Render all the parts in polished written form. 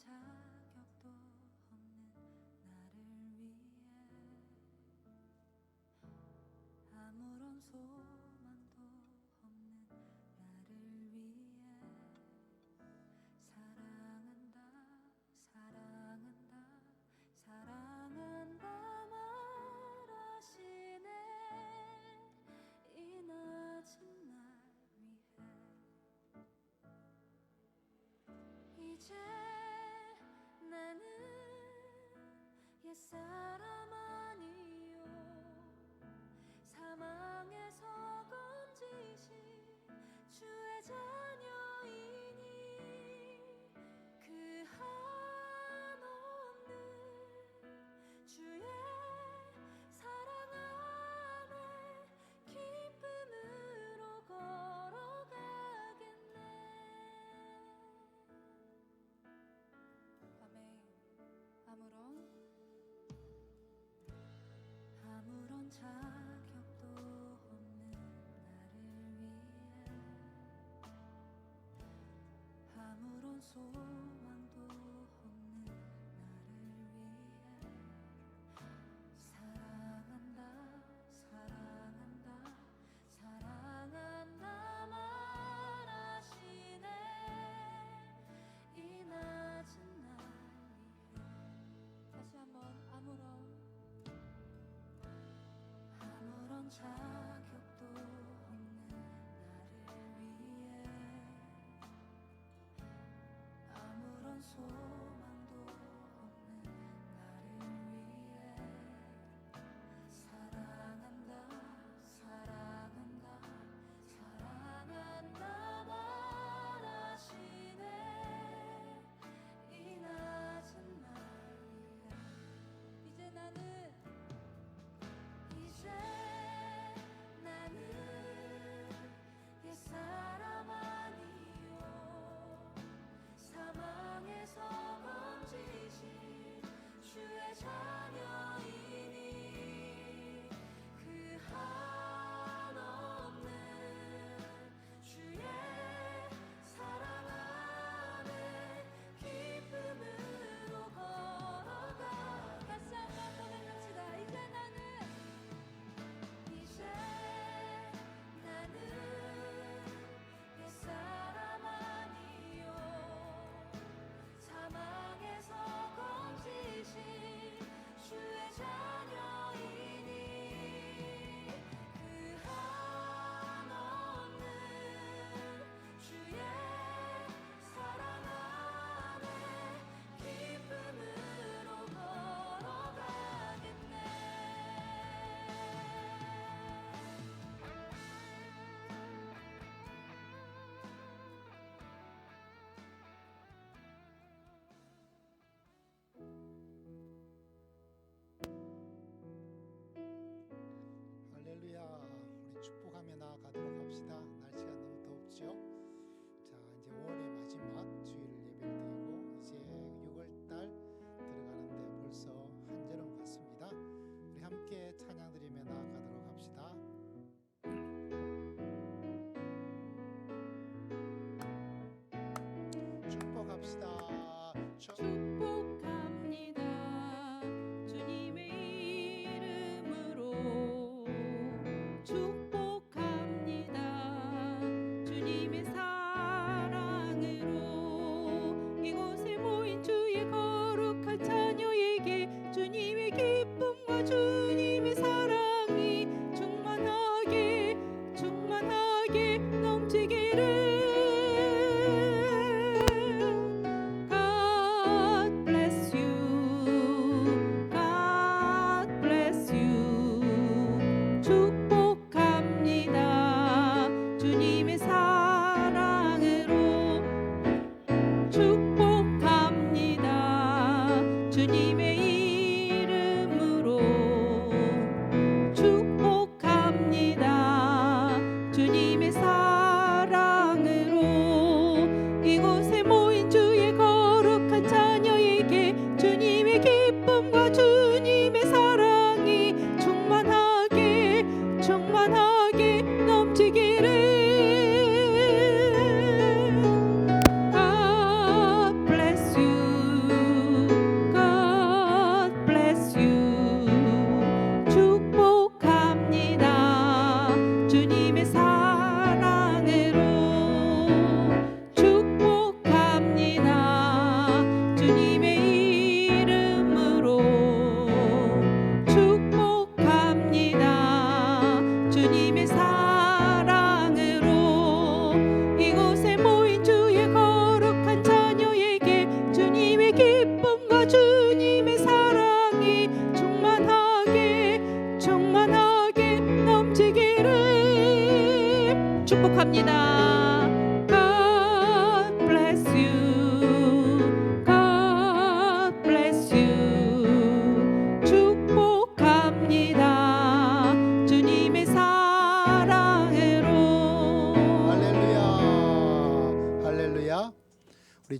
자격도 없는 나를 위해 아무런 소망도 없는 나를 위해 사랑한다 사랑한다 사랑한다 말하시네. 이 낮은 날 위해 이제 나는 옛사람 아니요 사망에서 건지신 주의 자녀이니 그 한없는 주의 사랑 안에 기쁨으로 걸어가겠네. 아멘. 아무런 자격도 없는 나를 위해 아무런 소망도 없는 나를 위해 사랑한다 사랑한다 사랑한다 말하시네. 이 낮은 날 위해 다시 한번 아무런 자격도 없는 나를 위해 아무런 소망도 없는 나를 위해 사랑한다 사랑한다 사랑한다 말하시네. 이 낮은 날 위해 이제 나는 옛사람 아니요 사망에서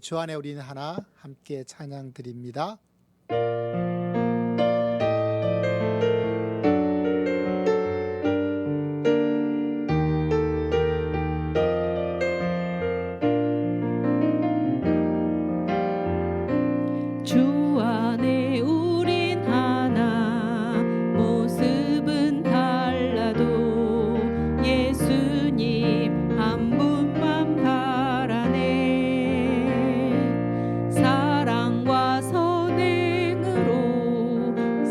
주 안에 우리는 하나 함께 찬양 드립니다. 주 안에 우린 하나 모습은 달라도 예수님 한 분만 바라네. 사랑과 선행으로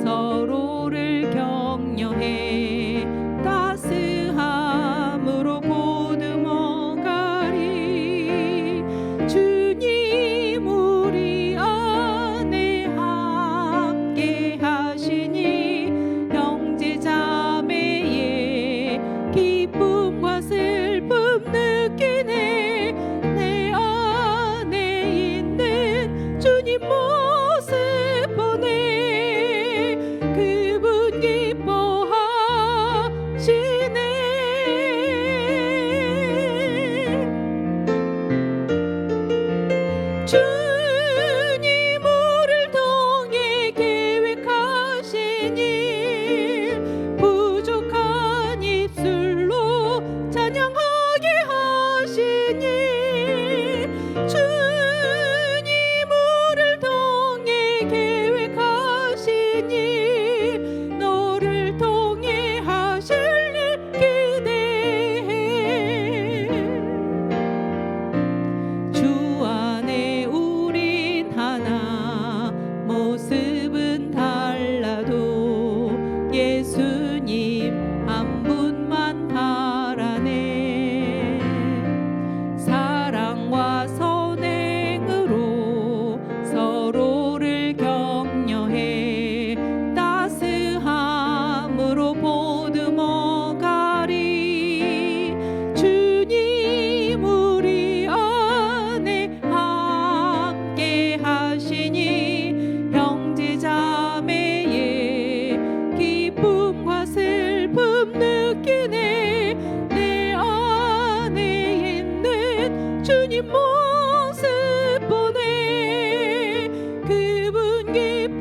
서로를 격려해 따스함으로 보듬어 가리. 주님 우리 안에 함께 하시니 형제 자매의 기쁨과 슬픔 느끼네. 내 안에 있는 주님 모습 보네. 그분 기뻐하시네. 주님 우리를 통해 계획하신 일 부족한 입술로 찬양하게 하신 일. 주님 우리를 통해 계획하신 일 너를 통해 하실 일 기대해. 주 안에 우린 하나 모습은 달라도 예수님 한 분만 바라네. 사랑과 선행으로 서로를 격려해 따스함으로 보듬어 가리. 주님 우리 안에 함께 하시니 형제 자매의 기쁨과 슬픔 느끼네. 내 안에 있는 주님 모습 보네. 그분 기뻐하시네.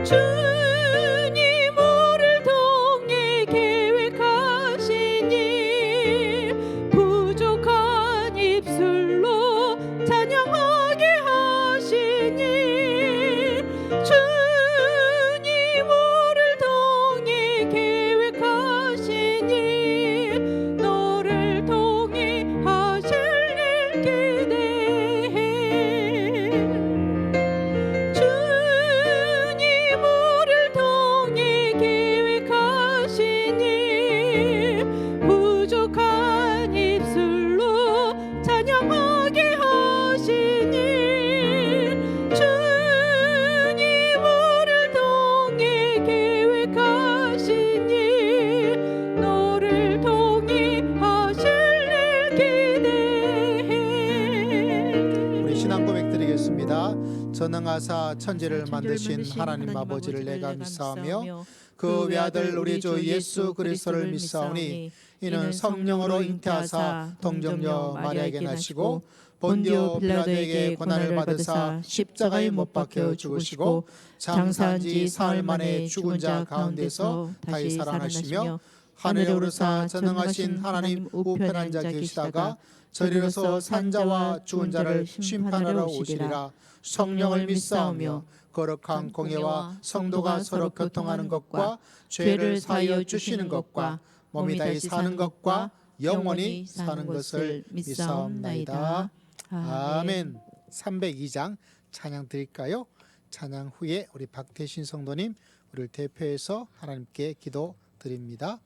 주님 우리를 통해 계획하신 일 부족한 입술로 찬양하게 하신 일. 주님 우리를 통해 계획하신 일 너를 통해 하실 일 기대해. 주님 우리를 통해 계획하신 일 부족한 입술로 찬양하게 하신 일. 주님 우리를 통해 계획하신 일 너를 통해 하실 일 기대해. 우리 신앙 고백 드리겠습니다. 전능하사 천지를 만드신 하나님 아버지를 내가 믿사오며 그 외아들 우리 주 예수 그리스도를 믿사오니 이는 성령으로 잉태하사 동정녀 마리아에게 나시고 본디오 빌라도에게 고난을 받으사 십자가에 못 박혀 죽으시고 장사한 지 사흘 만에 죽은 자 가운데서 다시 살아나시며 하늘에 오르사 전능하신 하나님 우편 앉아 계시다가 저리로서 산자와 죽은 자를 심판하러 오시리라. 성령을 믿사오며 거룩한 공예와 성도가 서로 교통하는 것과 죄를 사하여 주시는 것과 몸이 다시 사는 것과 영원히 사는 것을 믿사옵나이다. 아멘. 302장 찬양 드릴까요? 찬양 후에 우리 박태신 성도님 우리를 대표해서 하나님께 기도 드립니다.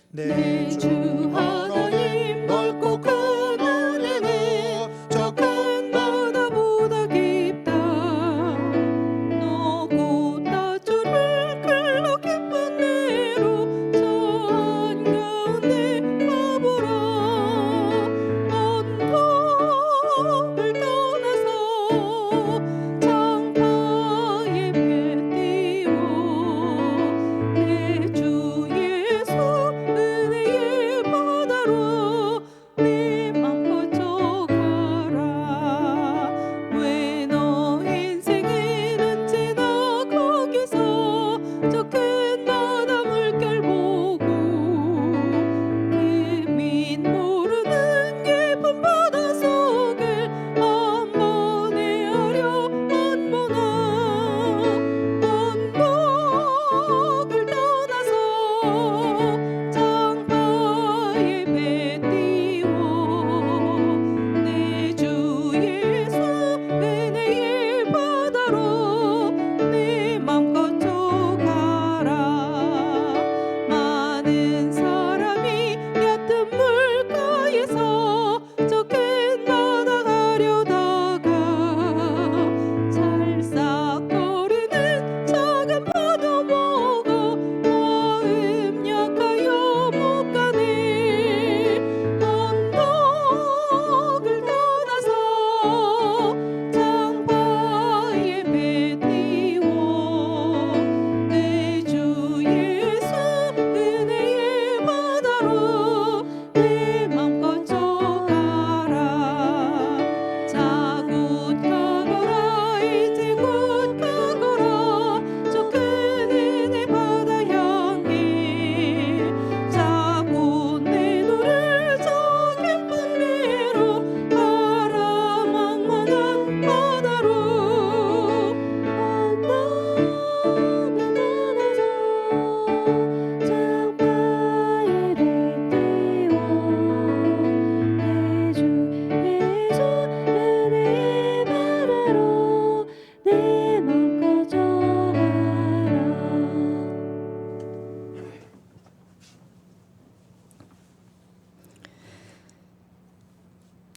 내 주 하나님 넓고 큰 은혜는 저 큰 바다보다 깊다. 높고 따주를 흘러 깊은 내로 저 한가운데 가보라. 언덕 바다로 내 맘껏 쪼가라. 많은 사람이 얕은 물가에서 저 큰 바다 가려다가 찰싹거리는 작은 파도 보고 마음 약하여 못 가네. 언덕을 떠나서 장바에 배 띄워 내 주 예수 은혜의 바다로 내 맘껏 쪼가라. 자굿 가거라 이제 곧 가거라 저 큰 은혜 바다 향해. 자고 내 노를 저 깊은 배로 가라. 망망한 바다로 언덕을 떠나서 장바에 배 띄워 내 주 예수 은혜의 바다로 내 맘껏 쪼가라.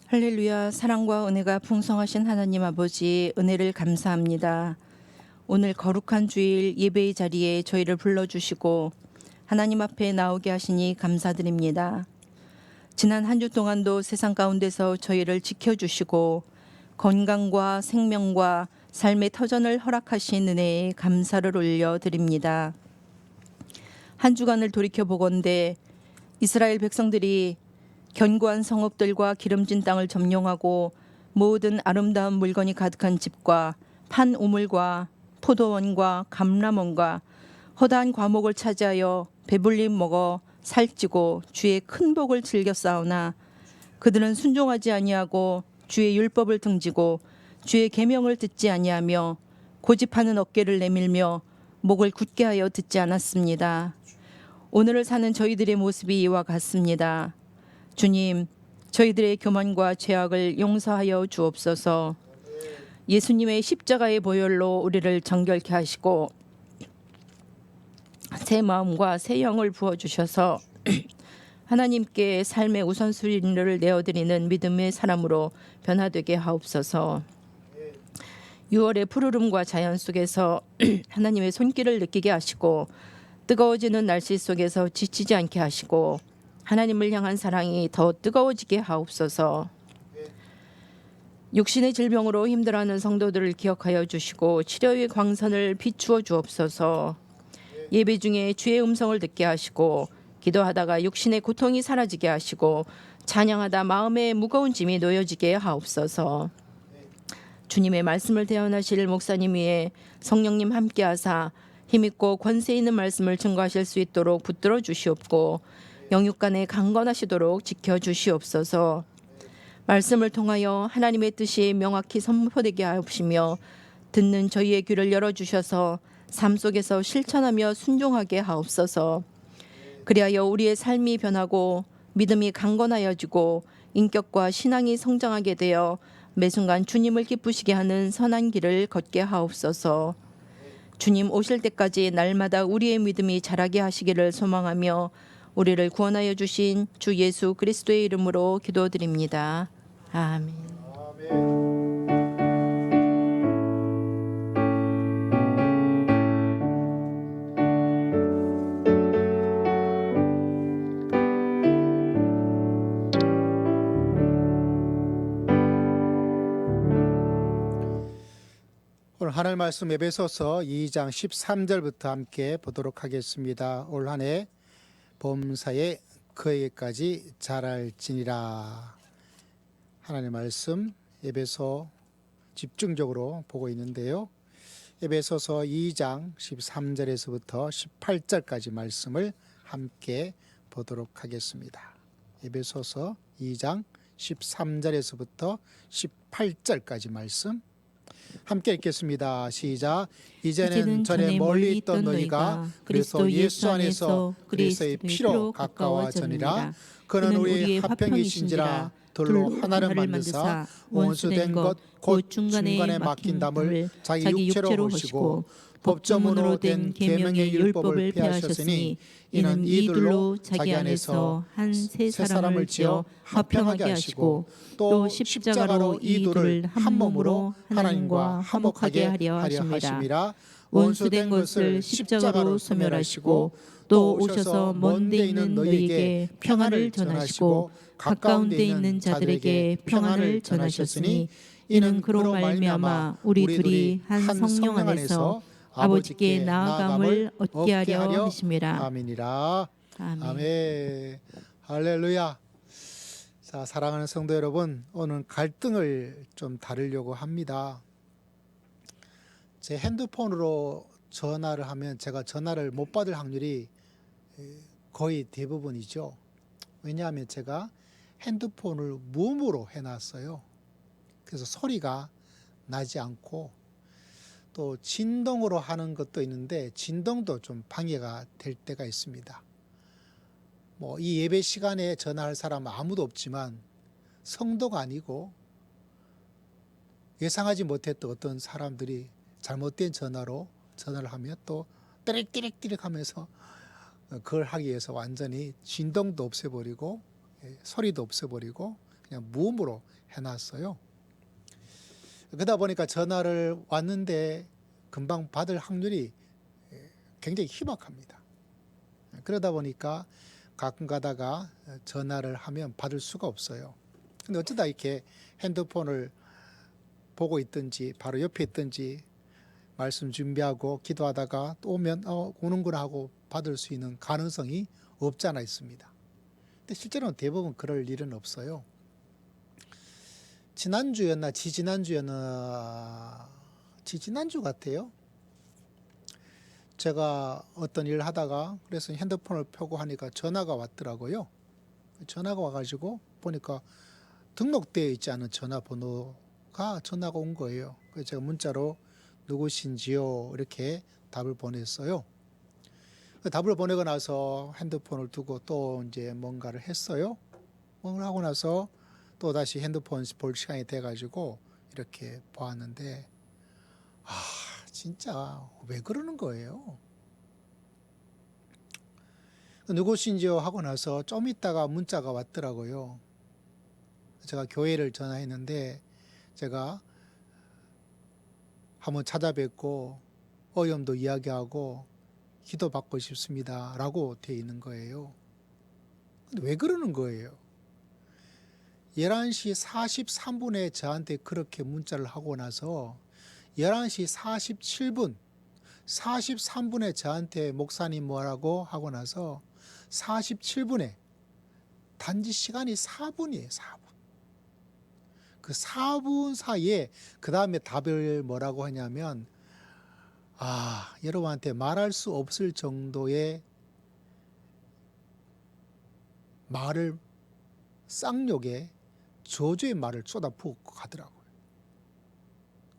할렐루야. 사랑과 은혜가 풍성하신 하나님 아버지, 은혜를 감사합니다. 오늘 거룩한 주일 예배의 자리에 저희를 불러주시고 하나님 앞에 나오게 하시니 감사드립니다. 지난 한 주 동안도 세상 가운데서 저희를 지켜주시고 건강과 생명과 삶의 터전을 허락하신 은혜에 감사를 올려드립니다. 한 주간을 돌이켜보건대 이스라엘 백성들이 견고한 성읍들과 기름진 땅을 점령하고 모든 아름다운 물건이 가득한 집과 판 우물과 포도원과 감람원과 허다한 과목을 차지하여 배불리 먹어 살찌고 주의 큰 복을 즐겨 싸우나 그들은 순종하지 아니하고 주의 율법을 등지고 주의 계명을 듣지 아니하며 고집하는 어깨를 내밀며 목을 굳게 하여 듣지 않았습니다. 오늘을 사는 저희들의 모습이 이와 같습니다. 주님, 저희들의 교만과 죄악을 용서하여 주옵소서. 예수님의 십자가의 보혈로 우리를 정결케 하시고 새 마음과 새 영을 부어주셔서 하나님께 삶의 우선순위를 내어드리는 믿음의 사람으로 변화되게 하옵소서. 6월의 푸르름과 자연 속에서 하나님의 손길을 느끼게 하시고 뜨거워지는 날씨 속에서 지치지 않게 하시고 하나님을 향한 사랑이 더 뜨거워지게 하옵소서. 육신의 질병으로 힘들어하는 성도들을 기억하여 주시고 치료의 광선을 비추어 주옵소서. 예배 중에 주의 음성을 듣게 하시고 기도하다가 육신의 고통이 사라지게 하시고 찬양하다 마음의 무거운 짐이 놓여지게 하옵소서. 주님의 말씀을 대언하실 목사님 위에 성령님 함께하사 힘있고 권세 있는 말씀을 증거하실 수 있도록 붙들어 주시옵고 영육간에 강건하시도록 지켜주시옵소서. 말씀을 통하여 하나님의 뜻이 명확히 선포되게 하옵시며 듣는 저희의 귀를 열어주셔서 삶 속에서 실천하며 순종하게 하옵소서. 그리하여 우리의 삶이 변하고 믿음이 강건하여지고 인격과 신앙이 성장하게 되어 매순간 주님을 기쁘시게 하는 선한 길을 걷게 하옵소서. 주님 오실 때까지 날마다 우리의 믿음이 자라게 하시기를 소망하며 우리를 구원하여 주신 주 예수 그리스도의 이름으로 기도드립니다. 아멘. 오늘 하늘 말씀 에베소서 2장 13절부터 함께 보도록 하겠습니다. 올 한 해 범사에 그에게까지 자랄지니라. 하나님의 말씀 에베소 집중적으로 보고 있는데요. 에베소서 2장 13절에서부터 18절까지 말씀을 함께 보도록 하겠습니다. 에베소서 2장 13절에서부터 18절까지 말씀 함께 읽겠습니다. 시작. 이제는 전에 멀리 있던 너희가 그리스도 예수 안에서 그리스도의 피로 가까워졌느니라. 그는 우리 화평이신지라. 돌로 하나를 만드사 원수된 것 곧 중간에 막힌 담을 자기 육체로 허시고 법조문으로 된 계명의 율법을 폐하셨으니 이는 이둘로 자기 안에서 한 세 사람을 지어 화평하게 하시고 또 십자가로 이 둘을 한 몸으로 하나님과 화목하게 하려 하심이라. 원수된 것을 십자가로 소멸하시고 또 오셔서 먼 데 있는 너희에게 평안을 전하시고 가까운 데 있는 자들에게 평안을 전하셨으니 이는 그로 말미암아 우리 둘이 한 성령 안에서 아버지께 나아감을 얻게 하려 하심이라. 아멘이라. 아멘. 아멘. 할렐루야. 자, 사랑하는 성도 여러분, 오늘 갈등을 좀 다루려고 합니다. 제 핸드폰으로 전화를 하면 제가 전화를 못 받을 확률이 거의 대부분이죠. 왜냐하면 제가 핸드폰을 무음으로 해놨어요. 그래서 소리가 나지 않고 또 진동으로 하는 것도 있는데 진동도 좀 방해가 될 때가 있습니다. 뭐 이 예배 시간에 전화할 사람은 아무도 없지만 성도가 아니고 예상하지 못했던 어떤 사람들이 잘못된 전화로 전화를 하면 또 띠릭띠릭띠릭 하면서 그걸 하기 위해서 완전히 진동도 없애버리고 소리도 없애버리고 그냥 무음으로 해놨어요. 그러다 보니까 전화를 왔는데 금방 받을 확률이 굉장히 희박합니다. 그러다 보니까 가끔 가다가 전화를 하면 받을 수가 없어요. 근데 어쩌다 이렇게 핸드폰을 보고 있든지 바로 옆에 있든지 말씀 준비하고 기도하다가 또 오면 오는구나 하고 받을 수 있는 가능성이 없지 않아 있습니다. 근데 실제로는 대부분 그럴 일은 없어요. 지난주였나 지지난주 같아요. 제가 어떤 일을 하다가 그래서 핸드폰을 펴고 하니까 전화가 왔더라고요. 전화가 와가지고 보니까 등록되어 있지 않은 전화번호가 전화가 온 거예요. 그래서 제가 문자로 누구신지요? 이렇게 답을 보냈어요. 답을 보내고 나서 핸드폰을 두고 또 이제 뭔가를 했어요. 뭔가를 하고 나서 또 다시 핸드폰 볼 시간이 돼가지고 이렇게 보았는데 진짜 왜 그러는 거예요? 누구신지요? 하고 나서 좀 있다가 문자가 왔더라고요. 제가 교회를 전화했는데 제가 한번 찾아뵙고 어려움도 이야기하고 기도받고 싶습니다 라고 되어 있는 거예요. 근데 왜 그러는 거예요? 11시 43분에 저한테 그렇게 문자를 하고 나서 11시 47분, 43분에 저한테 목사님 뭐라고 하고 나서 47분에 단지 시간이 4분이에요. 4분. 그 4분 사이에 그 다음에 답을 뭐라고 하냐면 여러분한테 말할 수 없을 정도의 말을 쌍욕에 저주의 말을 쏟아붓고 가더라고요.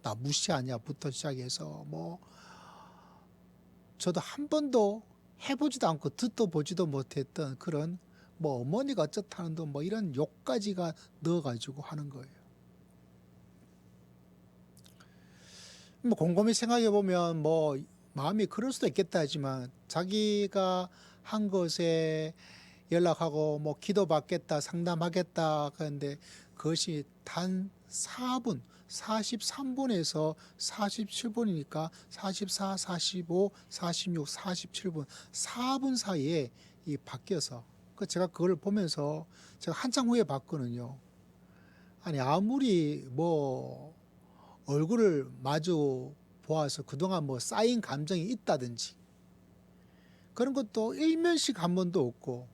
나 무시하냐부터 시작해서 저도 한 번도 해보지도 않고 듣도 보지도 못했던 그런 어머니가 어쩌다는 둥 이런 욕까지가 넣어가지고 하는 거예요. 곰곰이 생각해 보면 마음이 그럴 수도 있겠다 하지만 자기가 한 것에 연락하고 기도받겠다 상담하겠다 하는데 그것이 단 4분 43분에서 47분이니까 44, 45, 46, 47분 4분 사이에 바뀌어서 제가 그걸 보면서 제가 한참 후에 봤거든요. 아니 아무리 얼굴을 마주 보아서 그동안 쌓인 감정이 있다든지 그런 것도 일면식 한 번도 없고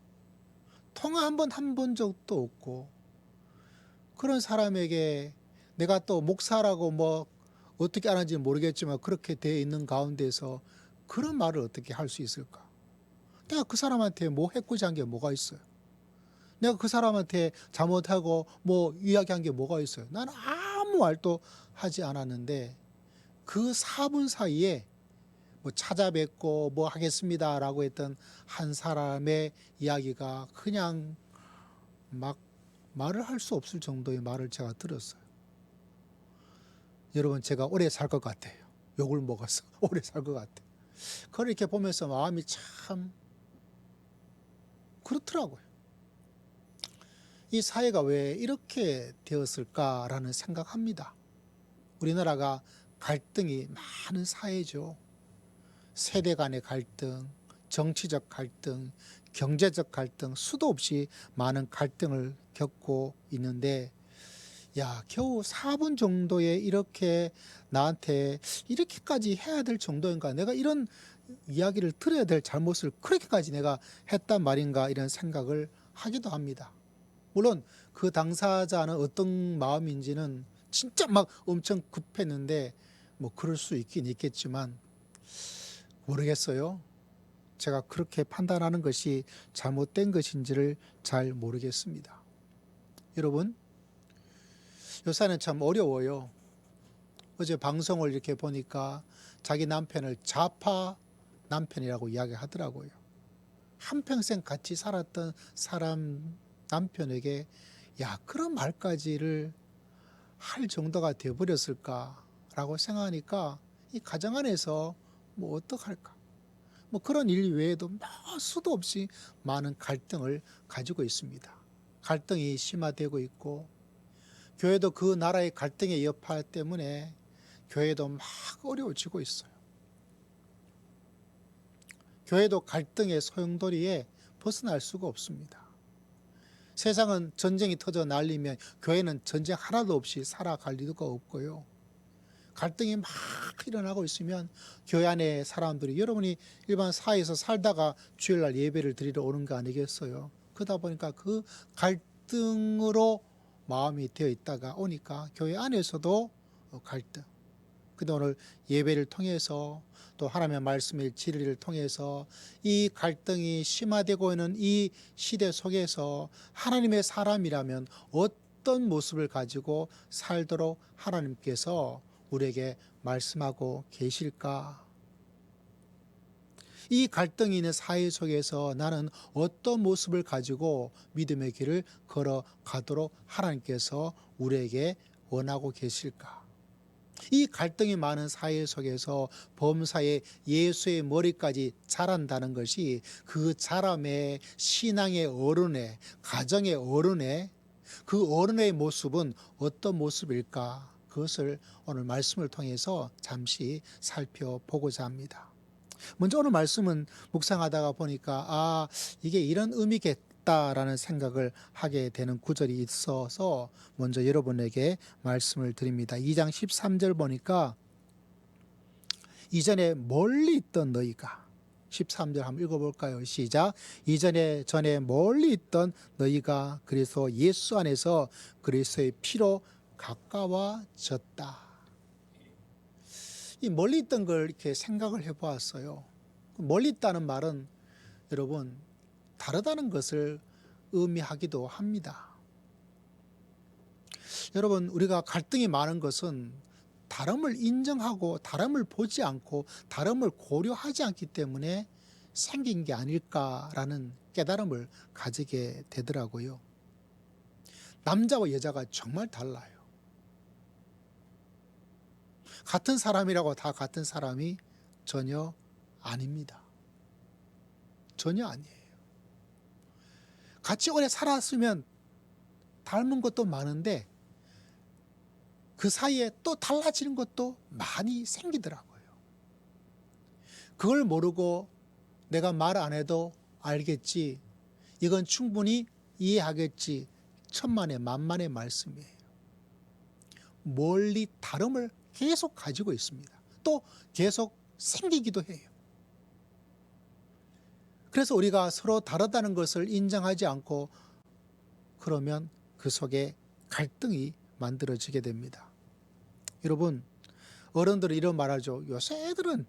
통화 한 번 적도 없고 그런 사람에게 내가 또 목사라고 어떻게 하는지 모르겠지만 그렇게 되어 있는 가운데서 그런 말을 어떻게 할 수 있을까? 내가 그 사람한테 해코지 한 게 뭐가 있어요? 내가 그 사람한테 잘못하고 이야기한 게 뭐가 있어요? 나는 아무 말도 하지 않았는데 그 4분 사이에 찾아뵙고 하겠습니다라고 했던 한 사람의 이야기가 그냥 막 말을 할 수 없을 정도의 말을 제가 들었어요. 여러분 제가 오래 살 것 같아요. 욕을 먹어서 오래 살 것 같아요. 그걸 이렇게 보면서 마음이 참 그렇더라고요. 이 사회가 왜 이렇게 되었을까라는 생각합니다. 우리나라가 갈등이 많은 사회죠. 세대 간의 갈등, 정치적 갈등, 경제적 갈등, 수도 없이 많은 갈등을 겪고 있는데, 야, 겨우 4분 정도에 이렇게 나한테 이렇게까지 해야 될 정도인가? 내가 이런 이야기를 들어야 될 잘못을 그렇게까지 내가 했단 말인가? 이런 생각을 하기도 합니다. 물론 그 당사자는 어떤 마음인지는 진짜 막 엄청 급했는데 뭐 그럴 수 있긴 있겠지만 모르겠어요. 제가 그렇게 판단하는 것이 잘못된 것인지를 잘 모르겠습니다. 여러분, 요새는 참 어려워요. 어제 방송을 이렇게 보니까 자기 남편을 좌파 남편이라고 이야기하더라고요. 한평생 같이 살았던 사람 남편에게 야, 그런 말까지를 할 정도가 되어버렸을까라고 생각하니까 이 가정 안에서 뭐 어떡할까? 뭐 그런 일 외에도 수도 없이 많은 갈등을 가지고 있습니다. 갈등이 심화되고 있고 교회도 그 나라의 갈등의 여파 때문에 교회도 막 어려워지고 있어요. 교회도 갈등의 소용돌이에 벗어날 수가 없습니다. 세상은 전쟁이 터져 날리면 교회는 전쟁 하나도 없이 살아갈 리가 없고요. 갈등이 막 일어나고 있으면 교회 안에 사람들이 여러분이 일반 사회에서 살다가 주일날 예배를 드리러 오는 거 아니겠어요? 그러다 보니까 그 갈등으로 마음이 되어 있다가 오니까 교회 안에서도 갈등. 근데 오늘 예배를 통해서 또 하나님의 말씀의 진리를 통해서 이 갈등이 심화되고 있는 이 시대 속에서 하나님의 사람이라면 어떤 모습을 가지고 살도록 하나님께서 우리에게 말씀하고 계실까? 이 갈등이 있는 사회 속에서 나는 어떤 모습을 가지고 믿음의 길을 걸어가도록 하나님께서 우리에게 원하고 계실까? 이 갈등이 많은 사회 속에서 범사에 예수의 머리까지 자란다는 것이 그 자람의 신앙의 어른의 가정의 어른의 그 어른의 모습은 어떤 모습일까? 그것을 오늘 말씀을 통해서 잠시 살펴보고자 합니다. 먼저 오늘 말씀은 묵상하다가 보니까 이게 이런 의미겠다라는 생각을 하게 되는 구절이 있어서 먼저 여러분에게 말씀을 드립니다. 2장 13절 보니까 이전에 멀리 있던 너희가 13절 한번 읽어볼까요? 시작. 이전에 전에 멀리 있던 너희가 그리스도 예수 안에서 그리스도의 피로 가까워졌다. 이 멀리 있던 걸 이렇게 생각을 해보았어요. 멀리 있다는 말은 여러분 다르다는 것을 의미하기도 합니다. 여러분 우리가 갈등이 많은 것은 다름을 인정하고 다름을 보지 않고 다름을 고려하지 않기 때문에 생긴 게 아닐까라는 깨달음을 가지게 되더라고요. 남자와 여자가 정말 달라요. 같은 사람이라고 다 같은 사람이 전혀 아닙니다. 전혀 아니에요. 같이 오래 살았으면 닮은 것도 많은데 그 사이에 또 달라지는 것도 많이 생기더라고요. 그걸 모르고 내가 말 안 해도 알겠지, 이건 충분히 이해하겠지, 천만의 만만의 말씀이에요. 멀리 다름을 계속 가지고 있습니다. 또 계속 생기기도 해요. 그래서 우리가 서로 다르다는 것을 인정하지 않고 그러면 그 속에 갈등이 만들어지게 됩니다. 여러분, 어른들은 이런 말하죠. 요새 애들은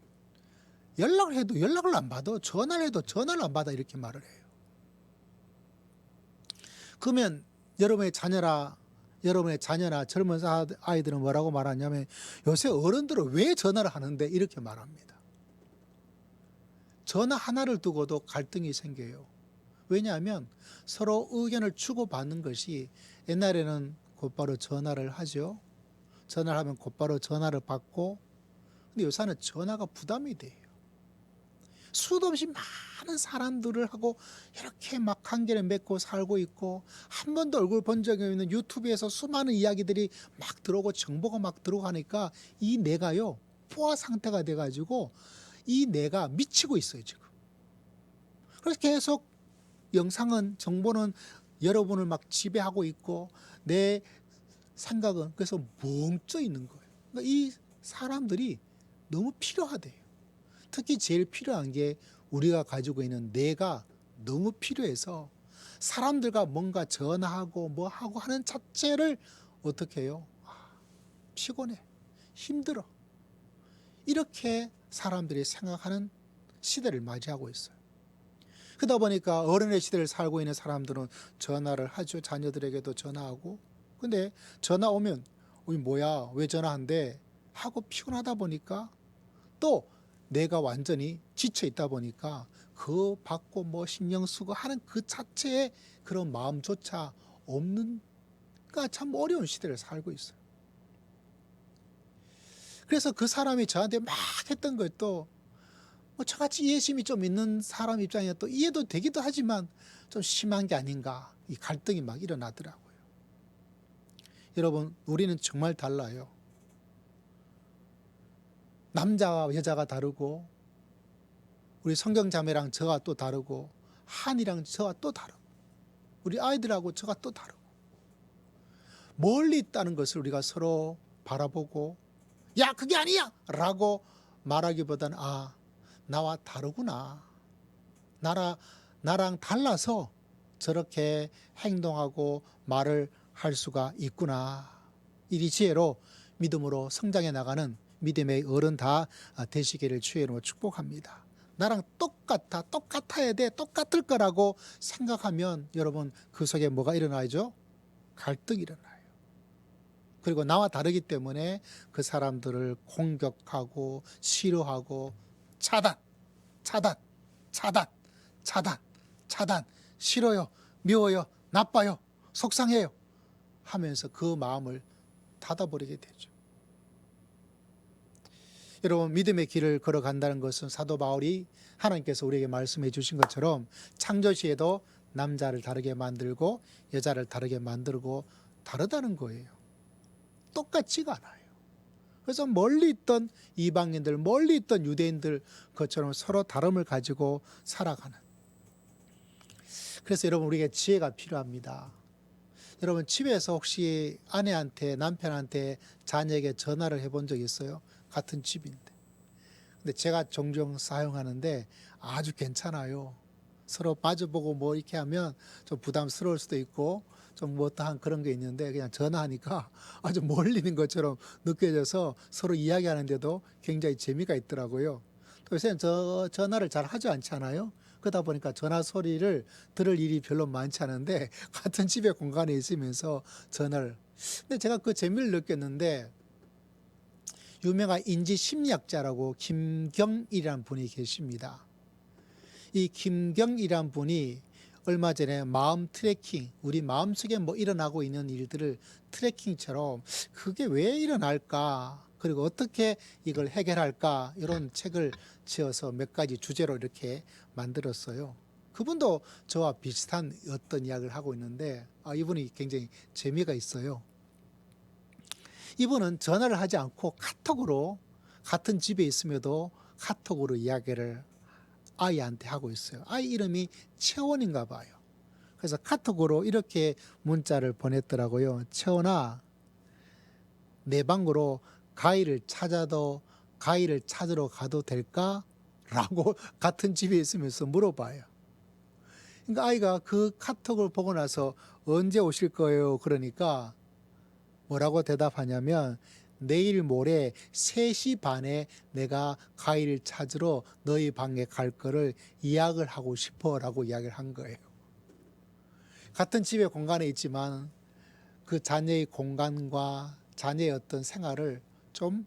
연락을 해도 연락을 안 받아, 전화를 해도 전화를 안 받아, 이렇게 말을 해요. 그러면 여러분의 자녀나 젊은 아이들은 뭐라고 말하냐면 요새 어른들은 왜 전화를 하는데 이렇게 말합니다. 전화 하나를 두고도 갈등이 생겨요. 왜냐하면 서로 의견을 주고받는 것이 옛날에는 곧바로 전화를 하죠. 전화를 하면 곧바로 전화를 받고, 근데 요새는 전화가 부담이 돼요. 수도 없이 많은 사람들을 하고 이렇게 막 관계를 맺고 살고 있고, 한 번도 얼굴 본 적이 없는 유튜브에서 수많은 이야기들이 막 들어오고 정보가 막 들어가니까 이 뇌가요 포화 상태가 돼가지고 이 뇌가 미치고 있어요 지금. 그래서 계속 영상은, 정보는 여러분을 막 지배하고 있고 내 생각은 그래서 멈춰 있는 거예요. 그러니까 이 사람들이 너무 필요하대요. 특히 제일 필요한 게 우리가 가지고 있는 뇌가 너무 필요해서 사람들과 뭔가 전화하고 뭐 하고 하는 자체를 어떻게 해요? 피곤해, 힘들어, 이렇게 사람들이 생각하는 시대를 맞이하고 있어요. 그러다 보니까 어른의 시대를 살고 있는 사람들은 전화를 하죠. 자녀들에게도 전화하고. 근데 전화 오면 뭐야 왜 전화한대 하고 피곤하다 보니까 또 내가 완전히 지쳐 있다 보니까 그 받고 뭐 신경 쓰고 하는 그 자체의 그런 마음조차 없는, 그러니까 참 어려운 시대를 살고 있어요. 그래서 그 사람이 저한테 막 했던 것도 뭐 저같이 이해심이 좀 있는 사람 입장에 또 이해도 되기도 하지만 좀 심한 게 아닌가, 이 갈등이 막 일어나더라고요. 여러분, 우리는 정말 달라요. 남자와 여자가 다르고, 우리 성경자매랑 저가 또 다르고, 한이랑 저가 또 다르고, 우리 아이들하고 저가 또 다르고, 멀리 있다는 것을 우리가 서로 바라보고 야 그게 아니야 라고 말하기보다는 나와 다르구나, 나랑 달라서 저렇게 행동하고 말을 할 수가 있구나, 이 지혜로 믿음으로 성장해 나가는 믿음의 어른 다 되시기를 주의 이름으로 축복합니다. 나랑 똑같아야 돼, 똑같을 거라고 생각하면 여러분 그 속에 뭐가 일어나죠? 갈등이 일어나요. 그리고 나와 다르기 때문에 그 사람들을 공격하고 싫어하고 차단, 싫어요, 미워요, 나빠요, 속상해요 하면서 그 마음을 닫아버리게 되죠. 여러분, 믿음의 길을 걸어간다는 것은 사도 바울이 하나님께서 우리에게 말씀해 주신 것처럼 창조시에도 남자를 다르게 만들고 여자를 다르게 만들고 다르다는 거예요. 똑같지가 않아요. 그래서 멀리 있던 이방인들, 멀리 있던 유대인들 것처럼 서로 다름을 가지고 살아가는. 그래서 여러분, 우리에게 지혜가 필요합니다. 여러분, 집에서 혹시 아내한테, 남편한테, 자녀에게 전화를 해본 적 있어요? 같은 집인데. 근데 제가 종종 사용하는데 아주 괜찮아요. 서로 마주보고 뭐 이렇게 하면 좀 부담스러울 수도 있고 좀 뭐 어떠한 그런 게 있는데, 그냥 전화하니까 아주 멀리 있는 것처럼 느껴져서 서로 이야기하는데도 굉장히 재미가 있더라고요. 또 요새는 전화를 잘 하지 않잖아요. 그러다 보니까 전화 소리를 들을 일이 별로 많지 않은데 같은 집의 공간에 있으면서 전화를. 근데 제가 그 재미를 느꼈는데, 유명한 인지 심리학자라고 김경이라는 분이 계십니다. 이 김경이라는 분이 얼마 전에 마음 트래킹, 우리 마음속에 뭐 일어나고 있는 일들을 트래킹처럼 그게 왜 일어날까, 그리고 어떻게 이걸 해결할까, 이런 책을 지어서 몇 가지 주제로 이렇게 만들었어요. 그분도 저와 비슷한 어떤 이야기를 하고 있는데 이분이 굉장히 재미가 있어요. 이분은 전화를 하지 않고 카톡으로, 같은 집에 있음에도 카톡으로 이야기를 아이한테 하고 있어요. 아이 이름이 채원인가 봐요. 그래서 카톡으로 이렇게 문자를 보냈더라고요. 채원아, 내 방으로 가희를 찾으러 가도 될까? 라고 같은 집에 있으면서 물어봐요. 그러니까 아이가 그 카톡을 보고 나서 언제 오실 거예요? 그러니까 뭐라고 대답하냐면, 내일 모레 3시 반에 내가 가희를 찾으러 너희 방에 갈 거를 예약을 하고 싶어 라고 이야기를 한 거예요. 같은 집의 공간에 있지만 그 자녀의 공간과 자녀의 어떤 생활을 좀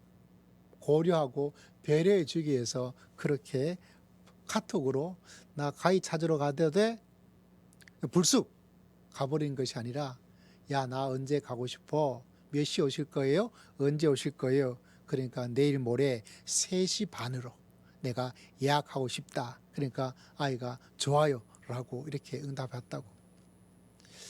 고려하고 배려해 주기 위해서 그렇게 카톡으로 나 가희 찾으러 가도 돼? 불쑥 가버린 것이 아니라, 야, 나 언제 가고 싶어? 몇 시 오실 거예요? 언제 오실 거예요? 그러니까 내일 모레 3시 반으로 내가 예약하고 싶다. 그러니까 아이가 좋아요 라고 이렇게 응답했다고.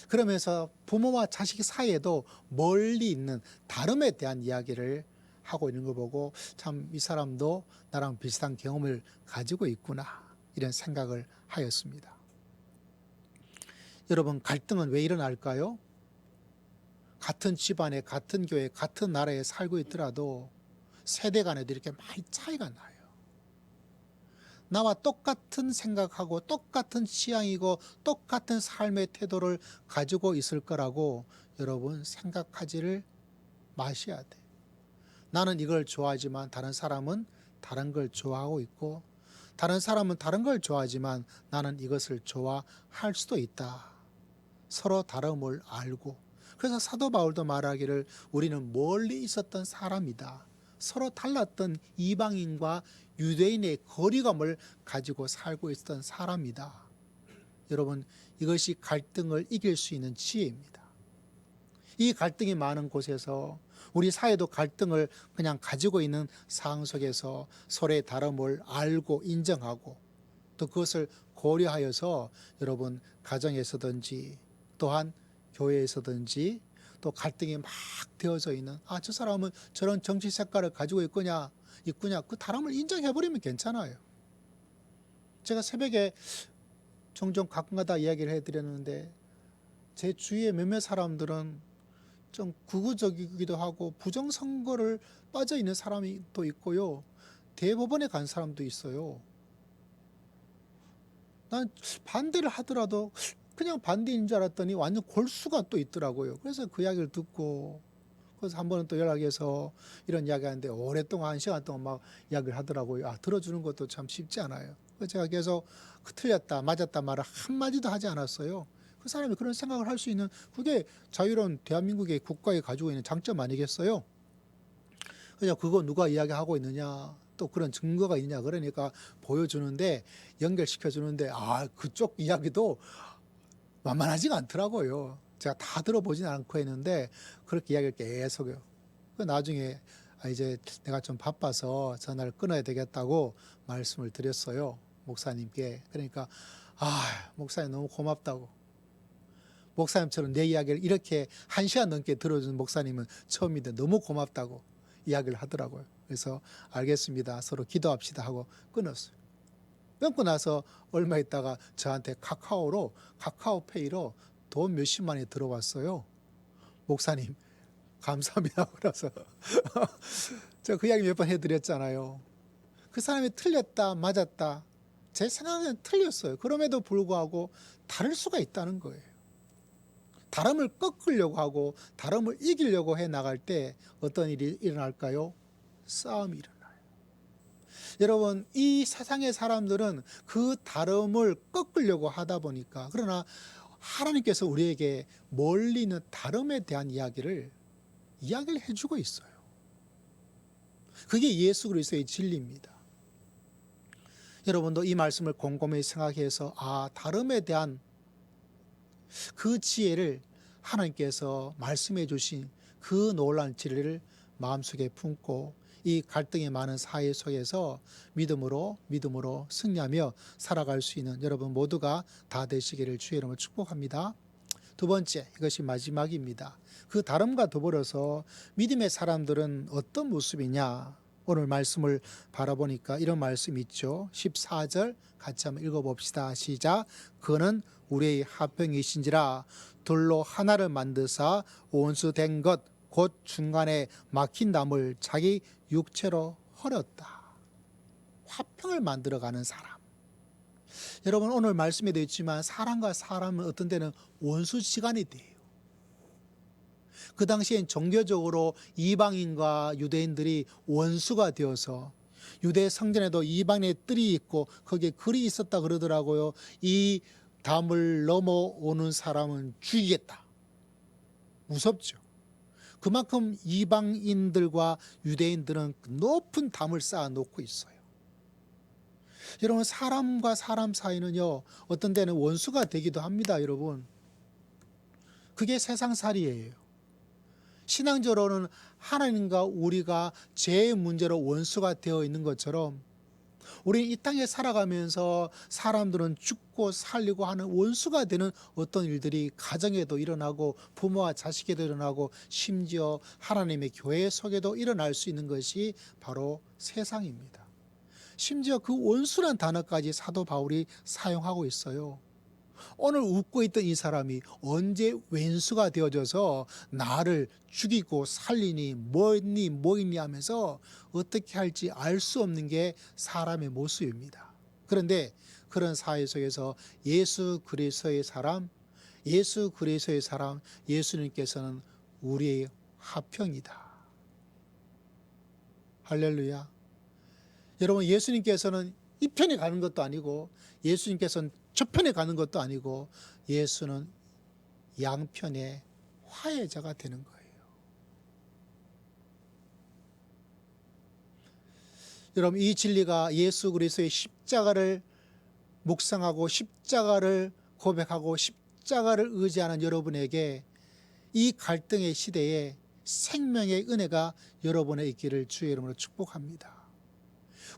그러면서 부모와 자식 사이에도 멀리 있는 다름에 대한 이야기를 하고 있는 걸 보고 참 이 사람도 나랑 비슷한 경험을 가지고 있구나 이런 생각을 하였습니다. 여러분, 갈등은 왜 일어날까요? 같은 집안에, 같은 교회, 같은 나라에 살고 있더라도 세대 간에도 이렇게 많이 차이가 나요. 나와 똑같은 생각하고 똑같은 취향이고 똑같은 삶의 태도를 가지고 있을 거라고 여러분 생각하지를 마셔야 돼. 나는 이걸 좋아하지만 다른 사람은 다른 걸 좋아하고 있고, 다른 사람은 다른 걸 좋아하지만 나는 이것을 좋아할 수도 있다. 서로 다름을 알고. 그래서 사도 바울도 말하기를 우리는 멀리 있었던 사람이다. 서로 달랐던 이방인과 유대인의 거리감을 가지고 살고 있었던 사람이다. 여러분, 이것이 갈등을 이길 수 있는 지혜입니다. 이 갈등이 많은 곳에서, 우리 사회도 갈등을 그냥 가지고 있는 상황 속에서 서로의 다름을 알고 인정하고 또 그것을 고려하여서 여러분 가정에서든지 또한 교회에서든지 또 갈등이 막 되어져 있는, 저 사람은 저런 정치 색깔을 가지고 있구나 그 다름을 인정해버리면 괜찮아요. 제가 새벽에 종종 가끔가다 이야기를 해드렸는데 제 주위에 몇몇 사람들은 좀 극우적이기도 하고 부정선거를 빠져 있는 사람이 또 있고요. 대법원에 간 사람도 있어요. 난 반대를 하더라도 그냥 반대인 줄 알았더니 완전 골수가 또 있더라고요. 그래서 그 이야기를 듣고, 그래서 한 번은 또 연락해서 이런 이야기 하는데 오랫동안 1시간 동안 막 이야기를 하더라고요. 들어주는 것도 참 쉽지 않아요. 그래서 제가 계속 틀렸다 맞았다 말을 한마디도 하지 않았어요. 그 사람이 그런 생각을 할 수 있는, 그게 자유로운 대한민국의 국가에 가지고 있는 장점 아니겠어요? 그냥 그거 누가 이야기하고 있느냐, 또 그런 증거가 있냐, 그러니까 보여주는데, 연결시켜주는데 그쪽 이야기도 만만하지가 않더라고요. 제가 다 들어보진 않고 했는데 그렇게 이야기를 계속요. 나중에 이제 내가 좀 바빠서 전화를 끊어야 되겠다고 말씀을 드렸어요, 목사님께. 그러니까 목사님 너무 고맙다고. 목사님처럼 내 이야기를 이렇게 1시간 넘게 들어준 목사님은 처음인데 너무 고맙다고 이야기를 하더라고요. 그래서 알겠습니다, 서로 기도합시다 하고 끊었어요. 끊고 나서 얼마 있다가 저한테 카카오페이로 돈 몇십만이 들어왔어요. 목사님 감사합니다. 그래서 제가 그 이야기 몇 번 해드렸잖아요. 그 사람이 틀렸다 맞았다, 제 생각에는 틀렸어요. 그럼에도 불구하고 다를 수가 있다는 거예요. 다름을 꺾으려고 하고 다름을 이기려고 해 나갈 때 어떤 일이 일어날까요? 싸움이 일어나요. 여러분, 이 세상의 사람들은 그 다름을 꺾으려고 하다 보니까, 그러나 하나님께서 우리에게 멀리 있는 다름에 대한 이야기를 해주고 있어요. 그게 예수 그리스도의 진리입니다. 여러분도 이 말씀을 곰곰이 생각해서 다름에 대한 그 지혜를 하나님께서 말씀해 주신 그 놀라운 진리를 마음속에 품고 이 갈등이 많은 사회 속에서 믿음으로 승리하며 살아갈 수 있는 여러분 모두가 다 되시기를 주의 이름으로 축복합니다. 두 번째, 이것이 마지막입니다. 그 다름과 더불어서 믿음의 사람들은 어떤 모습이냐, 오늘 말씀을 바라보니까 이런 말씀이 있죠. 14절 같이 한번 읽어봅시다. 시작. 그는 우리의 화평이신지라 돌로 하나를 만드사 온수된 것 곧 중간에 막힌 담을 자기 육체로 헐었다. 화평을 만들어가는 사람. 여러분, 오늘 말씀에 되어 있지만 사람과 사람은 어떤 때는 원수지간이 돼요. 그 당시엔 종교적으로 이방인과 유대인들이 원수가 되어서 유대 성전에도 이방인의 뜰이 있고 거기에 글이 있었다 그러더라고요. 이 담을 넘어오는 사람은 죽이겠다. 무섭죠. 그만큼 이방인들과 유대인들은 높은 담을 쌓아 놓고 있어요. 여러분, 사람과 사람 사이는요, 어떤 때는 원수가 되기도 합니다. 여러분, 그게 세상살이에요. 신앙적으로는 하나님과 우리가 죄의 문제로 원수가 되어 있는 것처럼 우리 이 땅에 살아가면서 사람들은 죽고 살리고 하는 원수가 되는 어떤 일들이 가정에도 일어나고 부모와 자식에도 일어나고 심지어 하나님의 교회 속에도 일어날 수 있는 것이 바로 세상입니다. 심지어 그 원수란 단어까지 사도 바울이 사용하고 있어요. 오늘 웃고 있던 이 사람이 언제 왼수가 되어져서 나를 죽이고 살리니 뭐있니 하면서 어떻게 할지 알 수 없는 게 사람의 모습입니다. 그런데 그런 사회 속에서 예수 그리스도의 사람, 예수님께서는 우리의 화평이다. 할렐루야. 여러분, 예수님께서는 이 편에 가는 것도 아니고 예수님께서는 저 편에 가는 것도 아니고 예수는 양편의 화해자가 되는 거예요. 여러분, 이 진리가 예수 그리스도의 십자가를 묵상하고 십자가를 고백하고 십자가를 의지하는 여러분에게 이 갈등의 시대에 생명의 은혜가 여러분의 있기를 주의 이름으로 축복합니다.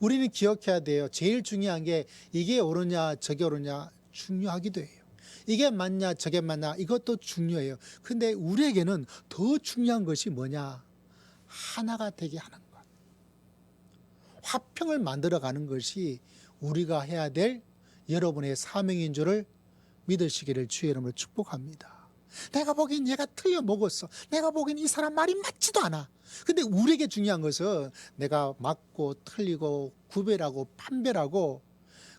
우리는 기억해야 돼요. 제일 중요한 게 이게 옳으냐 저게 옳으냐 중요하기도 해요. 이게 맞냐 저게 맞냐 이것도 중요해요. 근데 우리에게는 더 중요한 것이 뭐냐? 하나가 되게 하는 것. 화평을 만들어가는 것이 우리가 해야 될 여러분의 사명인 줄을 믿으시기를 주의 이름으로 축복합니다. 내가 보기엔 얘가 틀려 먹었어. 내가 보기엔 이 사람 말이 맞지도 않아. 근데 우리에게 중요한 것은 내가 맞고 틀리고 구별하고 판별하고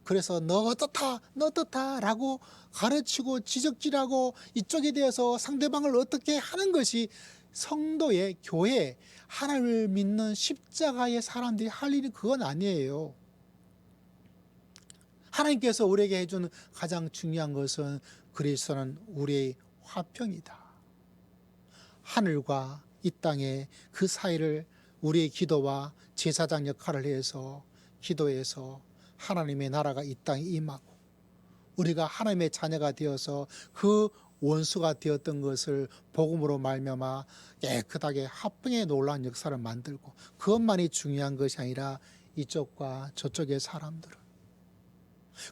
그래서 너 어떻다 라고 가르치고 지적질하고 이쪽에 대해서 상대방을 어떻게 하는 것이 성도의 교회, 하나님을 믿는 십자가의 사람들이 할 일이 그건 아니에요. 하나님께서 우리에게 해준 가장 중요한 것은 그리스도는 우리의 화평이다. 하늘과 이 땅의 그 사이를 우리의 기도와 제사장 역할을 해서 기도해서 하나님의 나라가 이 땅에 임하고 우리가 하나님의 자녀가 되어서 그 원수가 되었던 것을 복음으로 말미암아 깨끗하게 화평의 놀라운 역사를 만들고 그것만이 중요한 것이 아니라 이쪽과 저쪽의 사람들은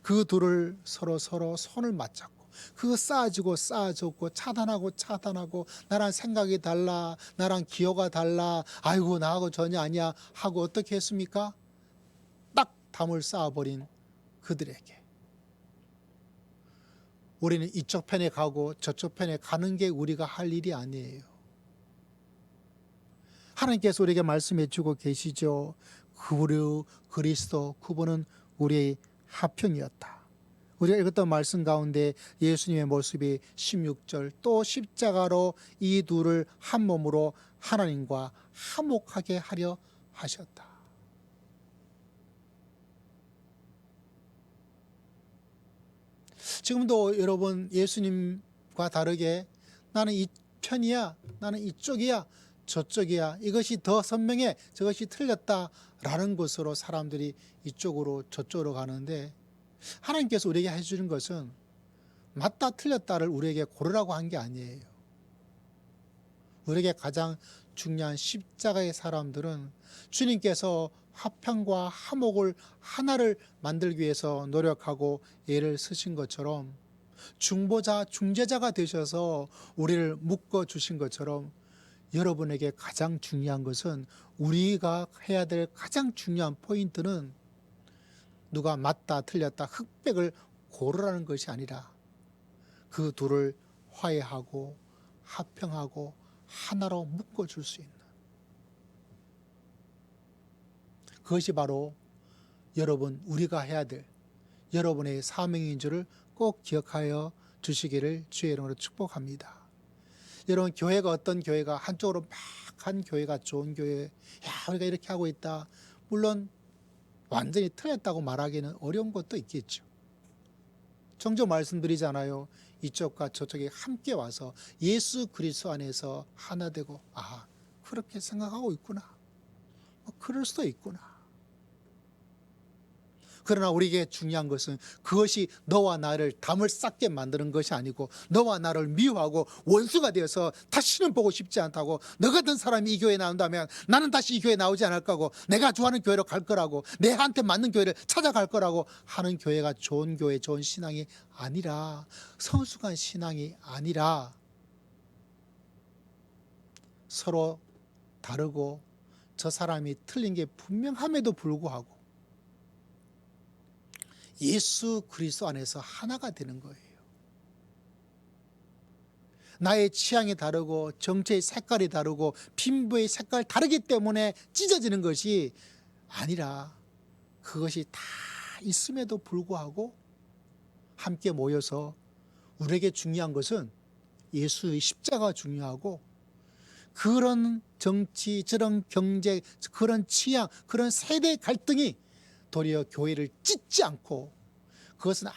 그 둘을 서로 손을 맞잡고 그거 쌓아주고 차단하고 나랑 생각이 달라 나랑 기호가 달라 아이고 나하고 전혀 아니야 하고 어떻게 했습니까? 딱 담을 쌓아버린 그들에게 우리는 이쪽 편에 가고 저쪽 편에 가는 게 우리가 할 일이 아니에요. 하나님께서 우리에게 말씀해 주고 계시죠. 그리스도 그분은 우리의 화평이었다. 우리가 읽었던 말씀 가운데 예수님의 모습이 16절 또 십자가로 이 둘을 한 몸으로 하나님과 화목하게 하려 하셨다. 지금도 여러분 예수님과 다르게 나는 이 편이야 나는 이쪽이야 저쪽이야 이것이 더 선명해 저것이 틀렸다라는 것으로 사람들이 이쪽으로 저쪽으로 가는데 하나님께서 우리에게 해주는 것은 맞다 틀렸다를 우리에게 고르라고 한 게 아니에요. 우리에게 가장 중요한 십자가의 사람들은 주님께서 화평과 화목을 하나를 만들기 위해서 노력하고 애를 쓰신 것처럼 중재자가 되셔서 우리를 묶어주신 것처럼 여러분에게 가장 중요한 것은 우리가 해야 될 가장 중요한 포인트는 누가 맞다 틀렸다 흑백을 고르라는 것이 아니라 그 둘을 화해하고 화평하고 하나로 묶어줄 수 있는 그것이 바로 여러분 우리가 해야 될 여러분의 사명인 줄을 꼭 기억하여 주시기를 주의 이름으로 축복합니다. 여러분 교회가 어떤 교회가 한쪽으로 막 한 교회가 좋은 교회 우리가 이렇게 하고 있다. 물론 완전히 틀렸다고 말하기는 어려운 것도 있겠죠. 종종 말씀드리잖아요. 이쪽과 저쪽이 함께 와서 예수 그리스도 안에서 하나 되고 그렇게 생각하고 있구나. 그럴 수도 있구나. 그러나 우리에게 중요한 것은 그것이 너와 나를 담을 쌓게 만드는 것이 아니고 너와 나를 미워하고 원수가 되어서 다시는 보고 싶지 않다고, 너 같은 사람이 이 교회에 나온다면 나는 다시 이 교회에 나오지 않을 거고 내가 좋아하는 교회로 갈 거라고, 내한테 맞는 교회를 찾아갈 거라고 하는 교회가 좋은 교회, 좋은 신앙이 아니라, 성숙한 신앙이 아니라, 서로 다르고 저 사람이 틀린 게 분명함에도 불구하고 예수 그리스도 안에서 하나가 되는 거예요. 나의 취향이 다르고 정체의 색깔이 다르고 피부의 색깔이 다르기 때문에 찢어지는 것이 아니라, 그것이 다 있음에도 불구하고 함께 모여서, 우리에게 중요한 것은 예수의 십자가가 중요하고, 그런 정치, 저런 경제, 그런 취향, 그런 세대 갈등이 도리어 교회를 찢지 않고, 그것은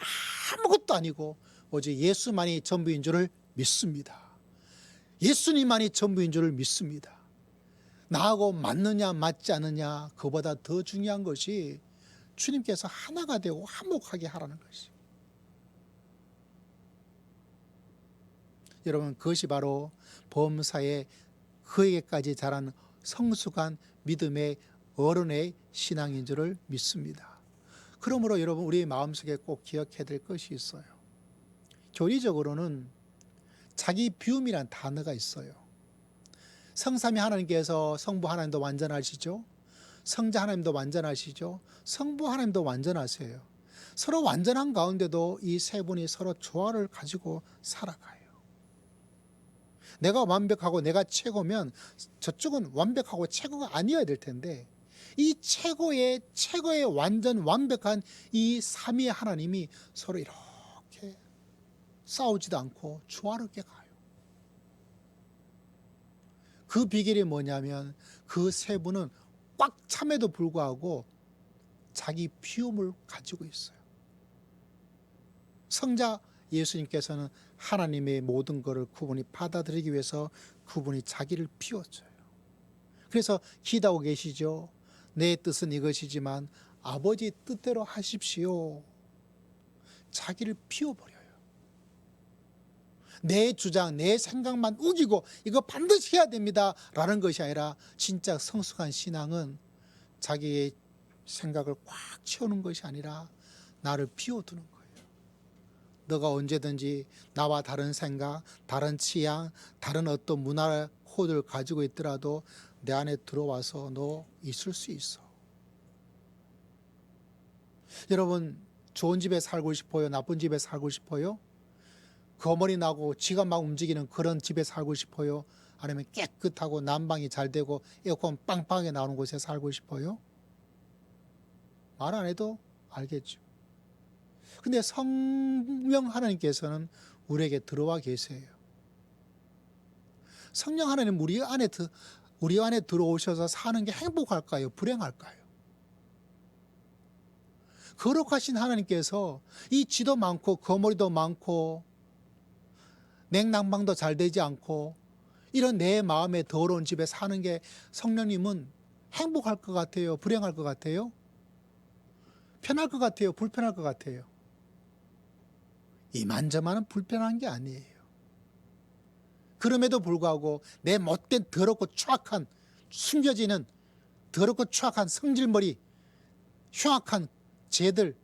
아무것도 아니고 오직 예수만이 전부인 줄을 믿습니다. 예수님만이 전부인 줄을 믿습니다. 나하고 맞느냐 맞지 않느냐, 그보다 더 중요한 것이 주님께서 하나가 되고 화목하게 하라는 것이. 여러분, 그것이 바로 범사에 그에게까지 자란 성숙한 믿음의 어른의 신앙인 줄을 믿습니다. 그러므로 여러분, 우리 마음속에 꼭 기억해야 될 것이 있어요. 교리적으로는 자기 비움이란 단어가 있어요. 성삼위 하나님께서 성부 하나님도 완전하시죠, 성자 하나님도 완전하시죠, 성부 하나님도 완전하세요. 서로 완전한 가운데도 이 세 분이 서로 조화를 가지고 살아가요. 내가 완벽하고 내가 최고면 저쪽은 완벽하고 최고가 아니어야 될 텐데, 이 최고의 완전 완벽한 이 삼위의 하나님이 서로 이렇게 싸우지도 않고 조화롭게 가요. 그 비결이 뭐냐면, 그 세 분은 꽉 참에도 불구하고 자기 비움을 가지고 있어요. 성자 예수님께서는 하나님의 모든 것을 그분이 받아들이기 위해서 그분이 자기를 비워줘요. 그래서 기도하고 계시죠. 내 뜻은 이것이지만 아버지 뜻대로 하십시오. 자기를 비워버려요. 내 주장, 내 생각만 우기고 이거 반드시 해야 됩니다 라는 것이 아니라, 진짜 성숙한 신앙은 자기의 생각을 꽉 채우는 것이 아니라 나를 비워두는 거예요. 너가 언제든지 나와 다른 생각, 다른 취향, 다른 어떤 문화 코드를 가지고 있더라도 내 안에 들어와서 너 있을 수 있어. 여러분, 좋은 집에 살고 싶어요? 나쁜 집에 살고 싶어요? 거머리 나고 쥐가 막 움직이는 그런 집에 살고 싶어요? 아니면 깨끗하고 난방이 잘 되고 에어컨 빵빵하게 나오는 곳에 살고 싶어요? 말 안 해도 알겠죠. 근데 성령 하나님께서는 우리에게 들어와 계세요. 성령 하나님 우리 안에 들어오셔서 사는 게 행복할까요? 불행할까요? 거룩하신 하나님께서 이 쥐도 많고 거머리도 많고 냉난방도 잘 되지 않고 이런 내 마음에 더러운 집에 사는 게 성령님은 행복할 것 같아요? 불행할 것 같아요? 편할 것 같아요? 불편할 것 같아요? 이만저만은 불편한 게 아니에요. 그럼에도 불구하고 내 못된 더럽고 추악한, 숨겨지는 더럽고 추악한 성질머리, 흉악한 죄들,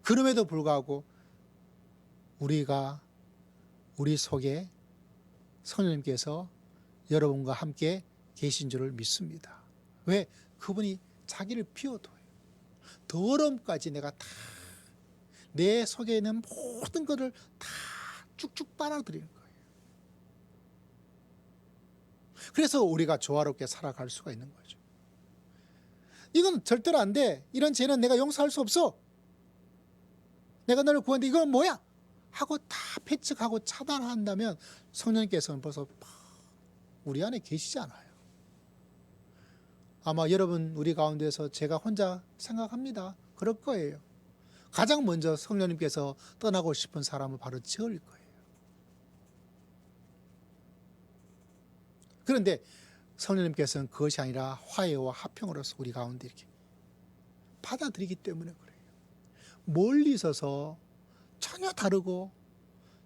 그럼에도 불구하고 우리 속에 성령님께서 여러분과 함께 계신 줄을 믿습니다. 왜? 그분이 자기를 비워둬요. 더러움까지 내가 다, 내 속에 있는 모든 것을 다 쭉쭉 빨아들이는 거예요. 그래서 우리가 조화롭게 살아갈 수가 있는 거죠. 이건 절대로 안 돼. 이런 죄는 내가 용서할 수 없어. 내가 너를 구했는데 이건 뭐야? 하고 다 배척하고 차단한다면 성령님께서는 벌써 우리 안에 계시지 않아요. 아마 여러분 우리 가운데서 제가 혼자 생각합니다. 그럴 거예요. 가장 먼저 성령님께서 떠나고 싶은 사람은 바로 저일 거예요. 그런데 성령님께서는 그것이 아니라 화해와 화평으로서 우리 가운데 이렇게 받아들이기 때문에 그래요. 멀리 있어서 전혀 다르고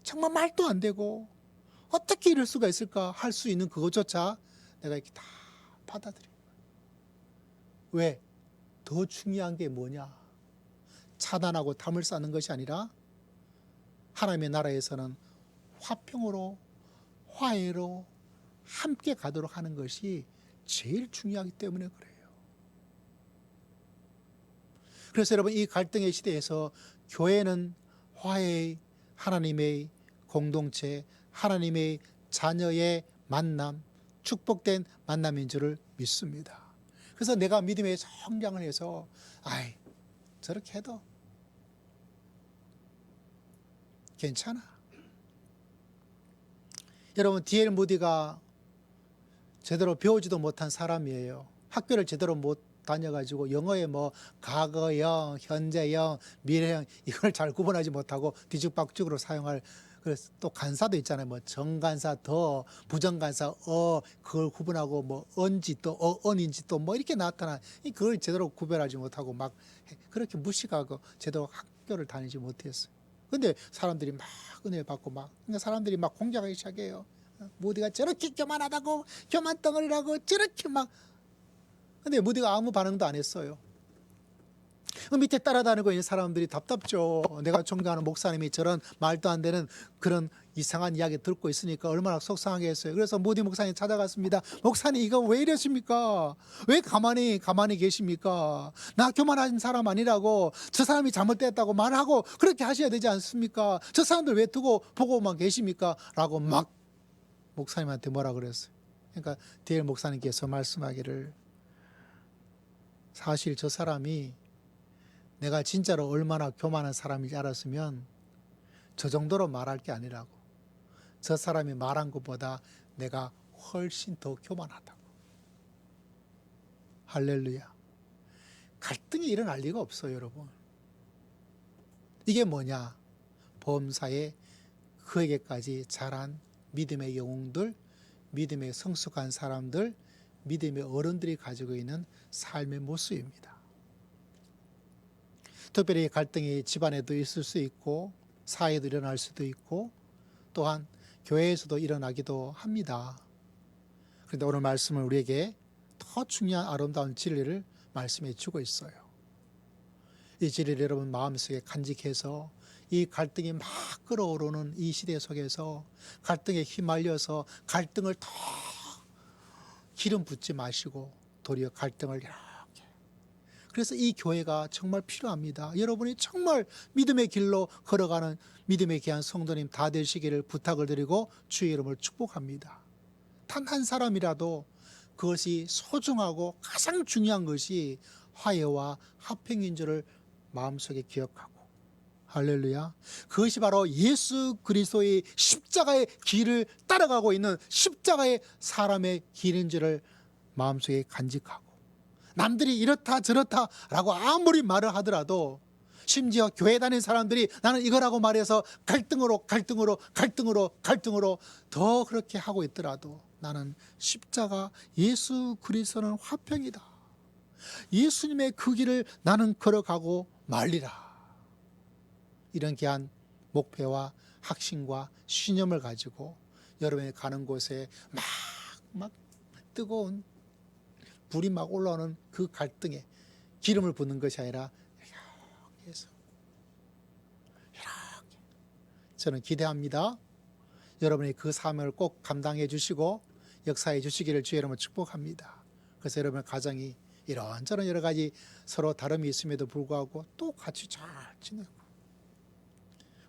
정말 말도 안 되고 어떻게 이럴 수가 있을까 할 수 있는 그것조차 내가 이렇게 다 받아들여요. 왜? 더 중요한 게 뭐냐? 차단하고 담을 쌓는 것이 아니라 하나님의 나라에서는 화평으로 화해로 함께 가도록 하는 것이 제일 중요하기 때문에 그래요. 그래서 여러분, 이 갈등의 시대에서 교회는 화해의 하나님의 공동체, 하나님의 자녀의 만남, 축복된 만남인 줄을 믿습니다. 그래서 내가 믿음의 성장을 해서 저렇게 해도 괜찮아. 여러분, D.L. 무디가 제대로 배우지도 못한 사람이에요. 학교를 제대로 못 다녀가지고 영어에 뭐 과거형, 현재형, 미래형 이걸 잘 구분하지 못하고 뒤죽박죽으로 사용할, 그래서 또 간사도 있잖아요. 뭐 정간사 더, 부정간사 그걸 구분하고 뭐 언지 또 언인지 또 뭐 이렇게 나타나, 그걸 제대로 구별하지 못하고 막 그렇게 무식하고 제대로 학교를 다니지 못했어요. 근데 사람들이 막 은혜 받고 막, 그러니까 사람들이 막 공격하기 시작해요. 무디가 저렇게 교만하다고, 교만 덩어리라고 저렇게 막. 근데 무디가 아무 반응도 안 했어요. 그 밑에 따라다니고 있는 사람들이 답답죠. 내가 존경하는 목사님이 저런 말도 안 되는 그런 이상한 이야기 듣고 있으니까 얼마나 속상하겠어요. 그래서 무디 목사님 찾아갔습니다. 목사님, 이거 왜 이러십니까? 왜 가만히 계십니까? 나 교만한 사람 아니라고, 저 사람이 잘못됐다고 말하고 그렇게 하셔야 되지 않습니까? 저 사람들 왜 두고 보고만 계십니까? 라고 막 목사님한테 뭐라 그랬어요. 그러니까 D.L. 목사님께서 말씀하기를, 사실 저 사람이 내가 진짜로 얼마나 교만한 사람인지 알았으면 저 정도로 말할 게 아니라고, 저 사람이 말한 것보다 내가 훨씬 더 교만하다고. 할렐루야. 갈등이 일어날 리가 없어요, 여러분. 이게 뭐냐? 범사에 그에게까지 자란 믿음의 영웅들, 믿음의 성숙한 사람들, 믿음의 어른들이 가지고 있는 삶의 모습입니다. 특별히 갈등이 집안에도 있을 수 있고 사회에도 일어날 수도 있고 또한 교회에서도 일어나기도 합니다. 그런데 오늘 말씀은 우리에게 더 중요한 아름다운 진리를 말씀해 주고 있어요. 이 진리를 여러분 마음속에 간직해서 이 갈등이 막 끓어오르는 이 시대 속에서 갈등에 휘말려서 갈등을 더 기름 붓지 마시고 도리어 갈등을 이렇게, 그래서 이 교회가 정말 필요합니다. 여러분이 정말 믿음의 길로 걸어가는 믿음의 귀한 성도님 다 되시기를 부탁을 드리고 주의 이름을 축복합니다. 단 한 사람이라도 그것이 소중하고 가장 중요한 것이 화해와 화평인 줄을 마음속에 기억하고, 할렐루야. 그것이 바로 예수 그리스도의 십자가의 길을 따라가고 있는 십자가의 사람의 길인 줄을 마음속에 간직하고, 남들이 이렇다 저렇다 라고 아무리 말을 하더라도, 심지어 교회 다니는 사람들이 나는 이거라고 말해서 갈등으로 더 그렇게 하고 있더라도 나는 십자가 예수 그리스도는 화평이다, 예수님의 그 길을 나는 걸어가고 말리라, 이런 귀한 목표와 확신과 신념을 가지고 여러분이 가는 곳에 막 뜨거운 불이 막 올라오는 그 갈등에 기름을 붓는 것이 아니라 이렇게 해서 이렇게, 저는 기대합니다. 여러분이 그 사명을 꼭 감당해 주시고 역사해 주시기를 주의 이름으로 축복합니다. 그래서 여러분의 가정이 이런저런 여러 가지 서로 다름이 있음에도 불구하고 또 같이 잘 지내고,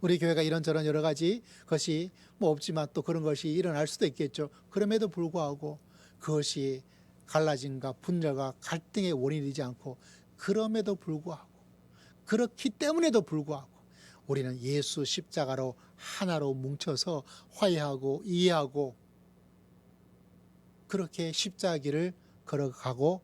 우리 교회가 이런저런 여러 가지 것이 뭐 없지만 또 그런 것이 일어날 수도 있겠죠. 그럼에도 불구하고 그것이 갈라짐과 분열과 갈등의 원인이 되지 않고, 그럼에도 불구하고, 그렇기 때문에도 불구하고 우리는 예수 십자가로 하나로 뭉쳐서 화해하고 이해하고 그렇게 십자가 길을 걸어가고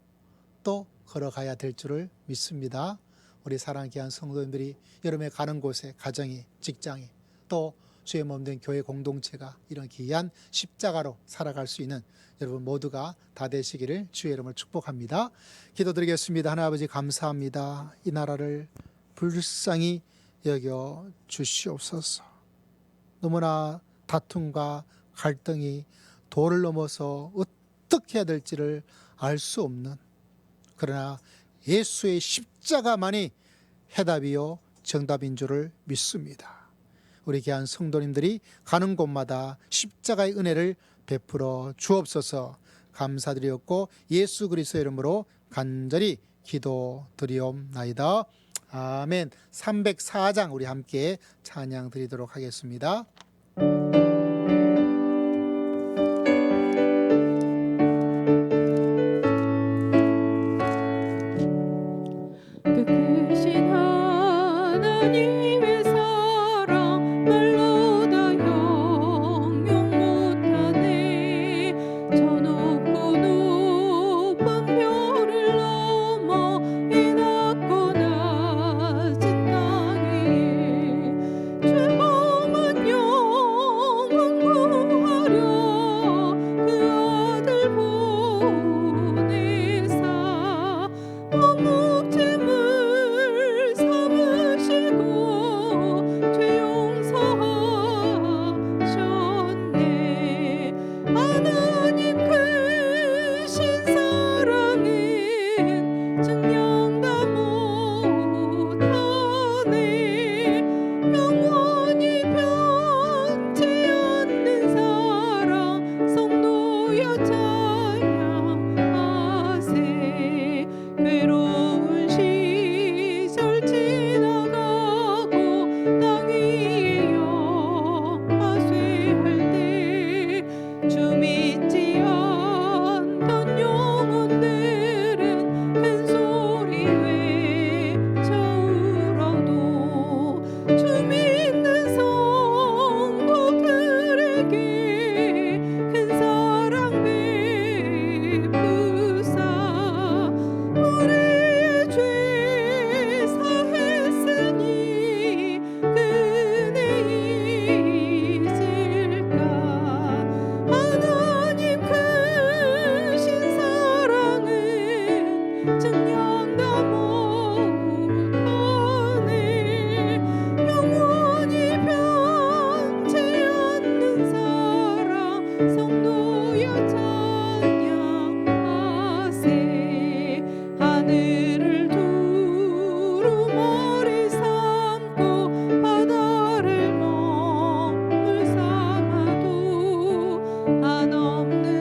또 걸어가야 될 줄을 믿습니다. 우리 사랑하는 귀한 성도님들이 여러분의 가는 곳에, 가정이, 직장이, 또 주의 몸된 교회 공동체가 이런 귀한 십자가로 살아갈 수 있는 여러분 모두가 다 되시기를 주의 이름으로 축복합니다. 기도드리겠습니다. 하나님 아버지 감사합니다. 이 나라를 불쌍히 여겨 주시옵소서. 너무나 다툼과 갈등이 도를 넘어서 어떻게 해야 될지를 알 수 없는, 그러나 예수의 십자가만이 해답이요 정답인 줄을 믿습니다. 우리 귀한 성도님들이 가는 곳마다 십자가의 은혜를 베풀어 주옵소서. 감사드리었고 예수 그리스도의 이름으로 간절히 기도드리옵나이다. 아멘. 304장 우리 함께 찬양 드리도록 하겠습니다. 그 크신 하나님의 사랑 말로 다 형용 못하네. 저 높고 높은 별을 넘어 이 낮고 낮은 땅에 죄범한 영혼 구하려 그 아들 보내사 목짐을 삼으시고 죄 용서하셨네. 하나님 크신 사랑은 증명 다 못하네. 영원히 변치 않는 사랑 성도여 찬양하세. 괴로운 시절 지나가고 땅 위에 영화쇠할 때 주 믿지 않던 영혼들은 큰 소리 외쳐 울어도 주 믿는 성도들에게 큰 사랑 베푸사 우리의 죄 사했으니 그 은혜 있을까. 하나님 크신 사랑은 증명 다 못하네. 영원히 변치 않는 사랑 성도여 찬양하세. 하늘을 두루마리 삼고 바다를 먹물 삼아도 한없는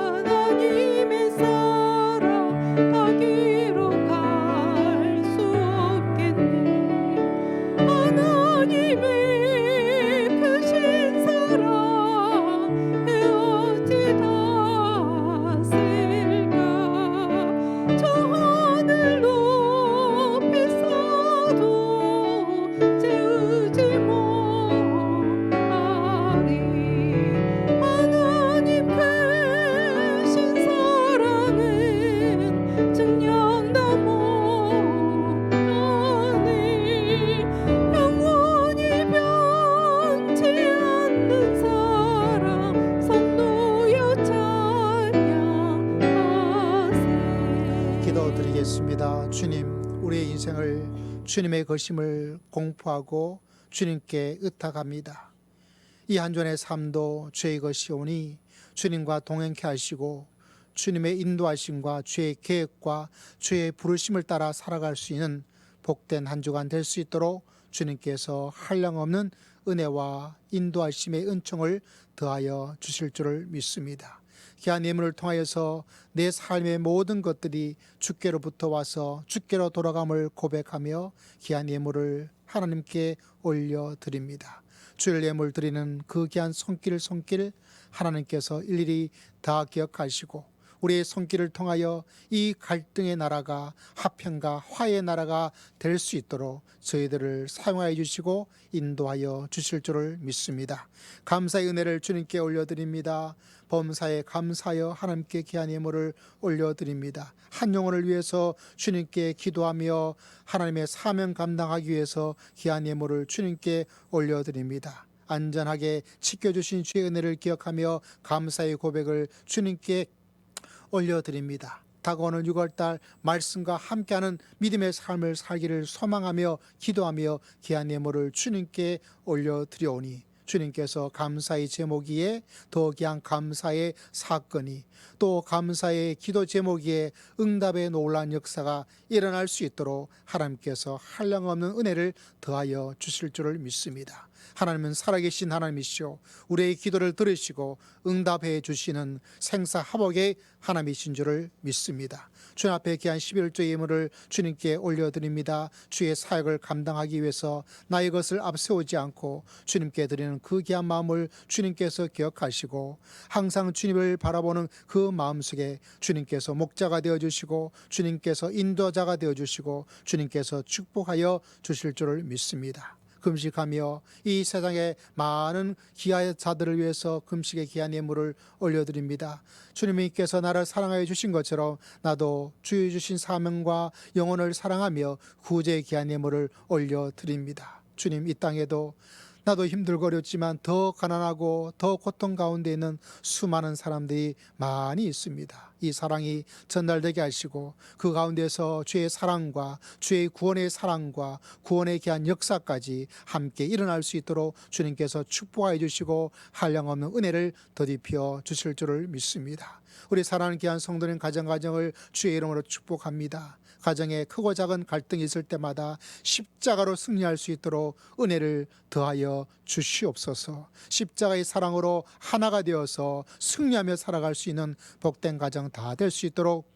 하나님의 사랑 가기로 갈 수 없겠네. 하나님의 크신 사랑 어찌 닿았을까. 저 하늘 높이 써도 채우지 못하리. 하나님 크신 사랑은 증명 다 못하네. 영원히 변치 않는 사랑 성도여 찬양하세. 기도드리겠습니다. 주님, 우리의 인생을 주님의 거심을 공포하고 주님께 의탁합니다. 이 한 주간의 삶도 주의 것이오니 주님과 동행케 하시고 주님의 인도하심과 주의 계획과 주의 부르심을 따라 살아갈 수 있는 복된 한 주간 될 수 있도록 주님께서 한량없는 은혜와 인도하심의 은총을 더하여 주실 줄을 믿습니다. 귀한 예물을 통하여서 내 삶의 모든 것들이 주께로부터 와서 주께로 돌아감을 고백하며 귀한 예물을 하나님께 올려드립니다. 주일 예물 드리는 그 귀한 손길 하나님께서 일일이 다 기억하시고 우리의 손길을 통하여 이 갈등의 나라가 화평과 화해의 나라가 될 수 있도록 저희들을 사용하여 주시고 인도하여 주실 줄을 믿습니다. 감사의 은혜를 주님께 올려드립니다. 범사에 감사하여 하나님께 귀한 예물을 올려드립니다. 한 영혼을 위해서 주님께 기도하며 하나님의 사명 감당하기 위해서 귀한 예물을 주님께 올려드립니다. 안전하게 지켜주신 주의 은혜를 기억하며 감사의 고백을 주님께 올려드립니다. 다가오는 6월달 말씀과 함께하는 믿음의 삶을 살기를 소망하며 기도하며 귀한 예물을 주님께 올려드려오니 주님께서 감사의 제목이에 더 귀한 감사의 사건이 또 감사의 기도 제목이에 응답의 놀라운 역사가 일어날 수 있도록 하나님께서 한량없는 은혜를 더하여 주실 줄을 믿습니다. 하나님은 살아계신 하나님이시오 우리의 기도를 들으시고 응답해 주시는 생사화복의 하나님이신 줄을 믿습니다. 주님 앞에 귀한 11조의 예물을 주님께 올려드립니다. 주의 사역을 감당하기 위해서 나의 것을 앞세우지 않고 주님께 드리는 그 귀한 마음을 주님께서 기억하시고 항상 주님을 바라보는 그 마음속에 주님께서 목자가 되어주시고 주님께서 인도자가 되어주시고 주님께서 축복하여 주실 줄을 믿습니다. 금식하며 이 세상의 많은 귀한 자들을 위해서 금식의 귀한 예물을 올려드립니다. 주님께서 나를 사랑하여 주신 것처럼 나도 주의 주신 사명과 영혼을 사랑하며 구제의 귀한 예물을 올려드립니다. 주님, 이 땅에도 나도 힘들고 어렵지만 더 가난하고 더 고통 가운데 있는 수많은 사람들이 많이 있습니다. 이 사랑이 전달되게 하시고 그 가운데서 주의 사랑과 주의 구원의 사랑과 구원에 귀한 역사까지 함께 일어날 수 있도록 주님께서 축복하여 주시고 한량없는 은혜를 더디펴 주실 줄을 믿습니다. 우리 사랑하는 귀한 성도님 가정을 주의 이름으로 축복합니다. 가정에 크고 작은 갈등이 있을 때마다 십자가로 승리할 수 있도록 은혜를 더하여 주시옵소서. 십자가의 사랑으로 하나가 되어서 승리하며 살아갈 수 있는 복된 가정 다 될 수 있도록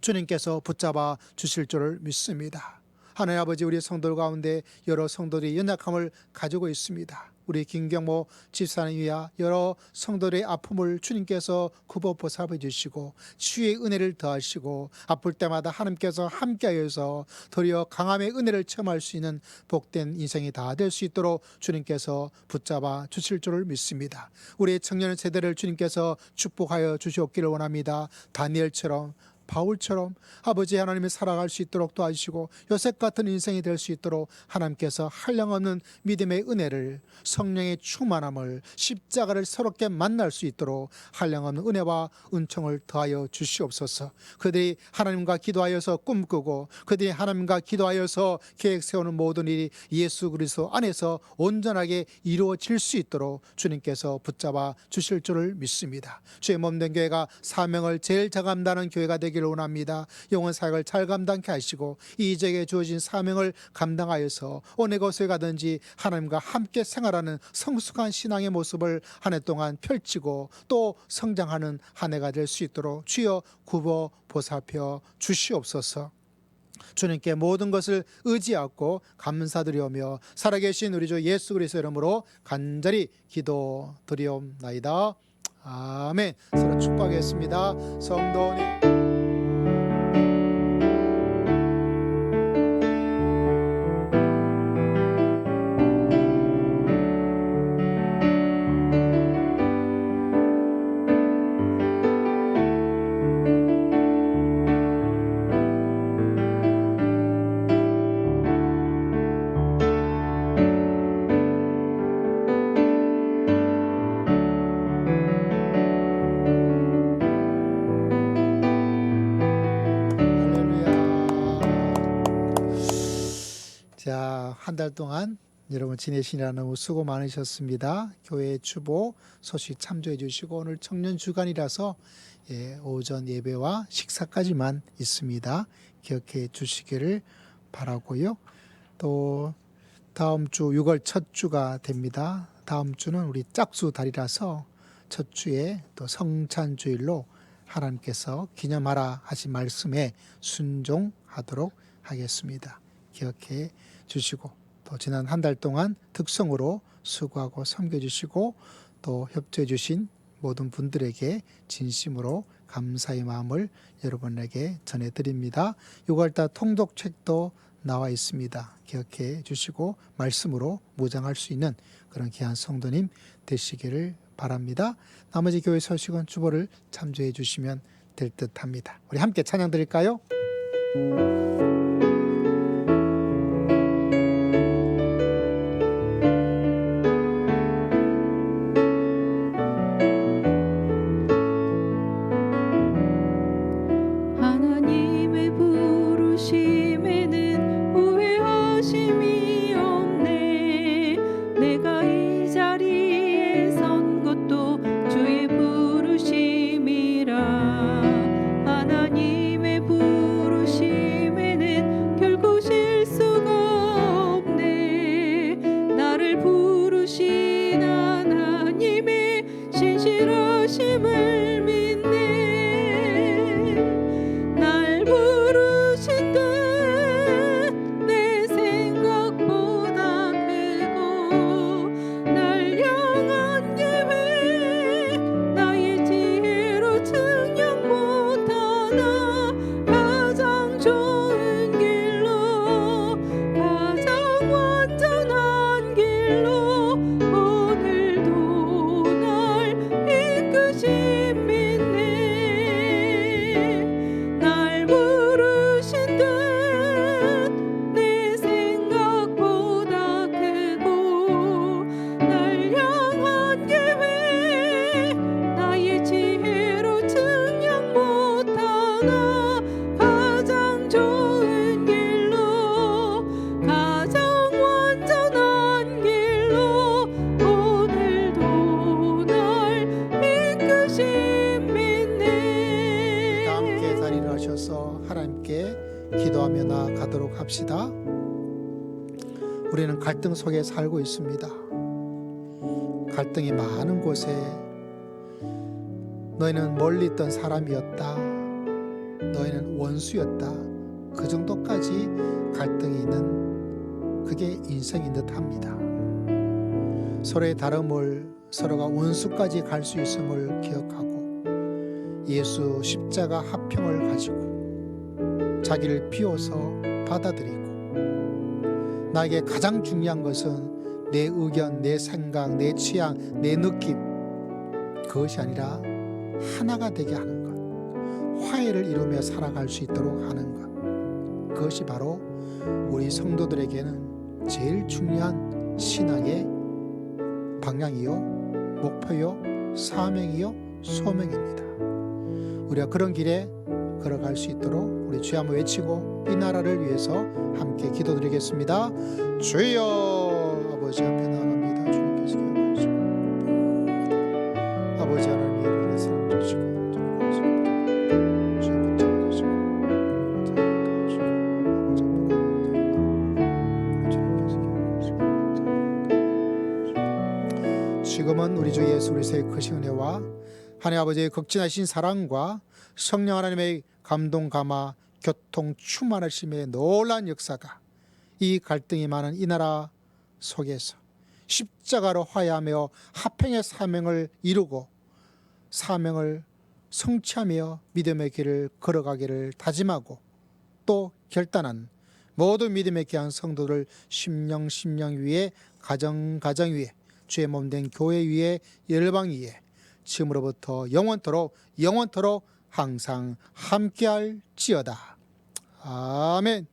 주님께서 붙잡아 주실 줄을 믿습니다. 하나님 아버지, 우리 성도들 가운데 여러 성도들이 연약함을 가지고 있습니다. 우리 김경모 집사님 위하 여러 성도들의 아픔을 주님께서 굽어 보살펴 주시고 주의 은혜를 더하시고 아플 때마다 하나님께서 함께하여서 도리어 강함의 은혜를 체험할 수 있는 복된 인생이 다 될 수 있도록 주님께서 붙잡아 주실 줄을 믿습니다. 우리의 청년 세대를 주님께서 축복하여 주시옵기를 원합니다. 다니엘처럼 바울처럼 아버지 하나님이 살아갈 수 있도록 도와주시고 요셉 같은 인생이 될 수 있도록 하나님께서 한량없는 믿음의 은혜를, 성령의 충만함을, 십자가를 새롭게 만날 수 있도록 한량없는 은혜와 은총을 더하여 주시옵소서. 그들이 하나님과 기도하여서 꿈꾸고 그들이 하나님과 기도하여서 계획 세우는 모든 일이 예수 그리스도 안에서 온전하게 이루어질 수 있도록 주님께서 붙잡아 주실 줄을 믿습니다. 주의 몸된 교회가 사명을 제일 잘 감당하는 교회가 되기를 원합니다. 영혼 사역을 잘 감당케 하시고 이 지역에 주어진 사명을 감당하여서 어느 곳에 가든지 하나님과 함께 생활하는 성숙한 신앙의 모습을 한 해 동안 펼치고 또 성장하는 한 해가 될 수 있도록 주여 굽어 보살펴 주시옵소서. 주님께 모든 것을 의지하고 감사드리오며 살아계신 우리 주 예수 그리스도 이름으로 간절히 기도드리옵나이다. 아멘. 서로 축복하겠습니다. 성도님. 자, 한 달 동안 여러분 지내시느라 너무 수고 많으셨습니다. 교회 주보 소식 참조해 주시고 오늘 청년 주간이라서 오전 예배와 식사까지만 있습니다. 기억해 주시기를 바라고요. 또 다음 주 6월 첫 주가 됩니다. 다음 주는 우리 짝수 달이라서 첫 주에 또 성찬주일로 하나님께서 기념하라 하신 말씀에 순종하도록 하겠습니다. 기억해 주시고 또 지난 한 달 동안 특성으로 수고하고 섬겨주시고 또 협조해 주신 모든 분들에게 진심으로 감사의 마음을 여러분에게 전해드립니다. 6월달 통독책도 나와 있습니다. 기억해 주시고 말씀으로 무장할 수 있는 그런 귀한 성도님 되시기를 바랍니다. 나머지 교회 소식은 주보를 참조해 주시면 될 듯합니다. 우리 함께 찬양 드릴까요? 하나님의 부르심에는 후회하심이 없네. 내가 이 자리에 선 것도 주의 부르심이라. 하나님의 부르심에는 결코 실수가 없네. 나를 부르신 하나님의 신실하심을 믿네. 날 부르신 듯 내 생각보다 크고 날 향한 계획 나의 지혜로 측량 못하나 가장 좋은 길로 가장 완전한 길로 오늘도 날 이끄심 믿네. 날 부르신 듯 내 생각보다 크고 날 향한 계획 나의 지혜로 측량 못하나 가장 좋은 길로 가장 완전한 길로 오늘도 날 이끄심 믿네. 다 함께 자리를 하셔서 하나님께 기도하며 나아가도록 합시다. 우리는 갈등 속에 살고 있습니다. 갈등이 많은 곳에 너희는 멀리 있던 사람이었다, 너희는 원수였다, 그 정도까지 갈등이 있는 그게 인생인 듯합니다. 서로의 다름을 서로가 원수까지 갈 수 있음을 기억하고 예수 십자가 화평을 가지고 자기를 비워서 받아들이고 나에게 가장 중요한 것은 내 의견, 내 생각, 내 취향, 내 느낌, 그것이 아니라 하나가 되게 하는 것, 화해를 이루며 살아갈 수 있도록 하는 것, 그것이 바로 우리 성도들에게는 제일 중요한 신앙의 방향이요, 목표요, 사명이요, 소명입니다. 우리가 그런 길에 걸어갈 수 있도록 우리 주여 한번 외치고 이 나라를 위해서 함께 기도드리겠습니다. 주여, 아버지 앞에 나갑니다. 주님께서 기억하시고 아버지 하나님 예를 사람 주시고 주여 붙잡아주시고 지금은 우리 주 예수 그리스도의 크신 은혜와 하나님 아버지의 극진하신 사랑과 성령 하나님의 감동 감화 교통 충만하심의 놀라운 역사가 이 갈등이 많은 이 나라 속에서 십자가로 화해하며 화평의 사명을 이루고 사명을 성취하며 믿음의 길을 걸어가기를 다짐하고 또 결단한 모든 믿음의 귀한 성도들 심령 위에 가정 위에 주의 몸된 교회 위에 열방 위에 지금으로부터 영원토록 항상 함께할지어다. 아멘.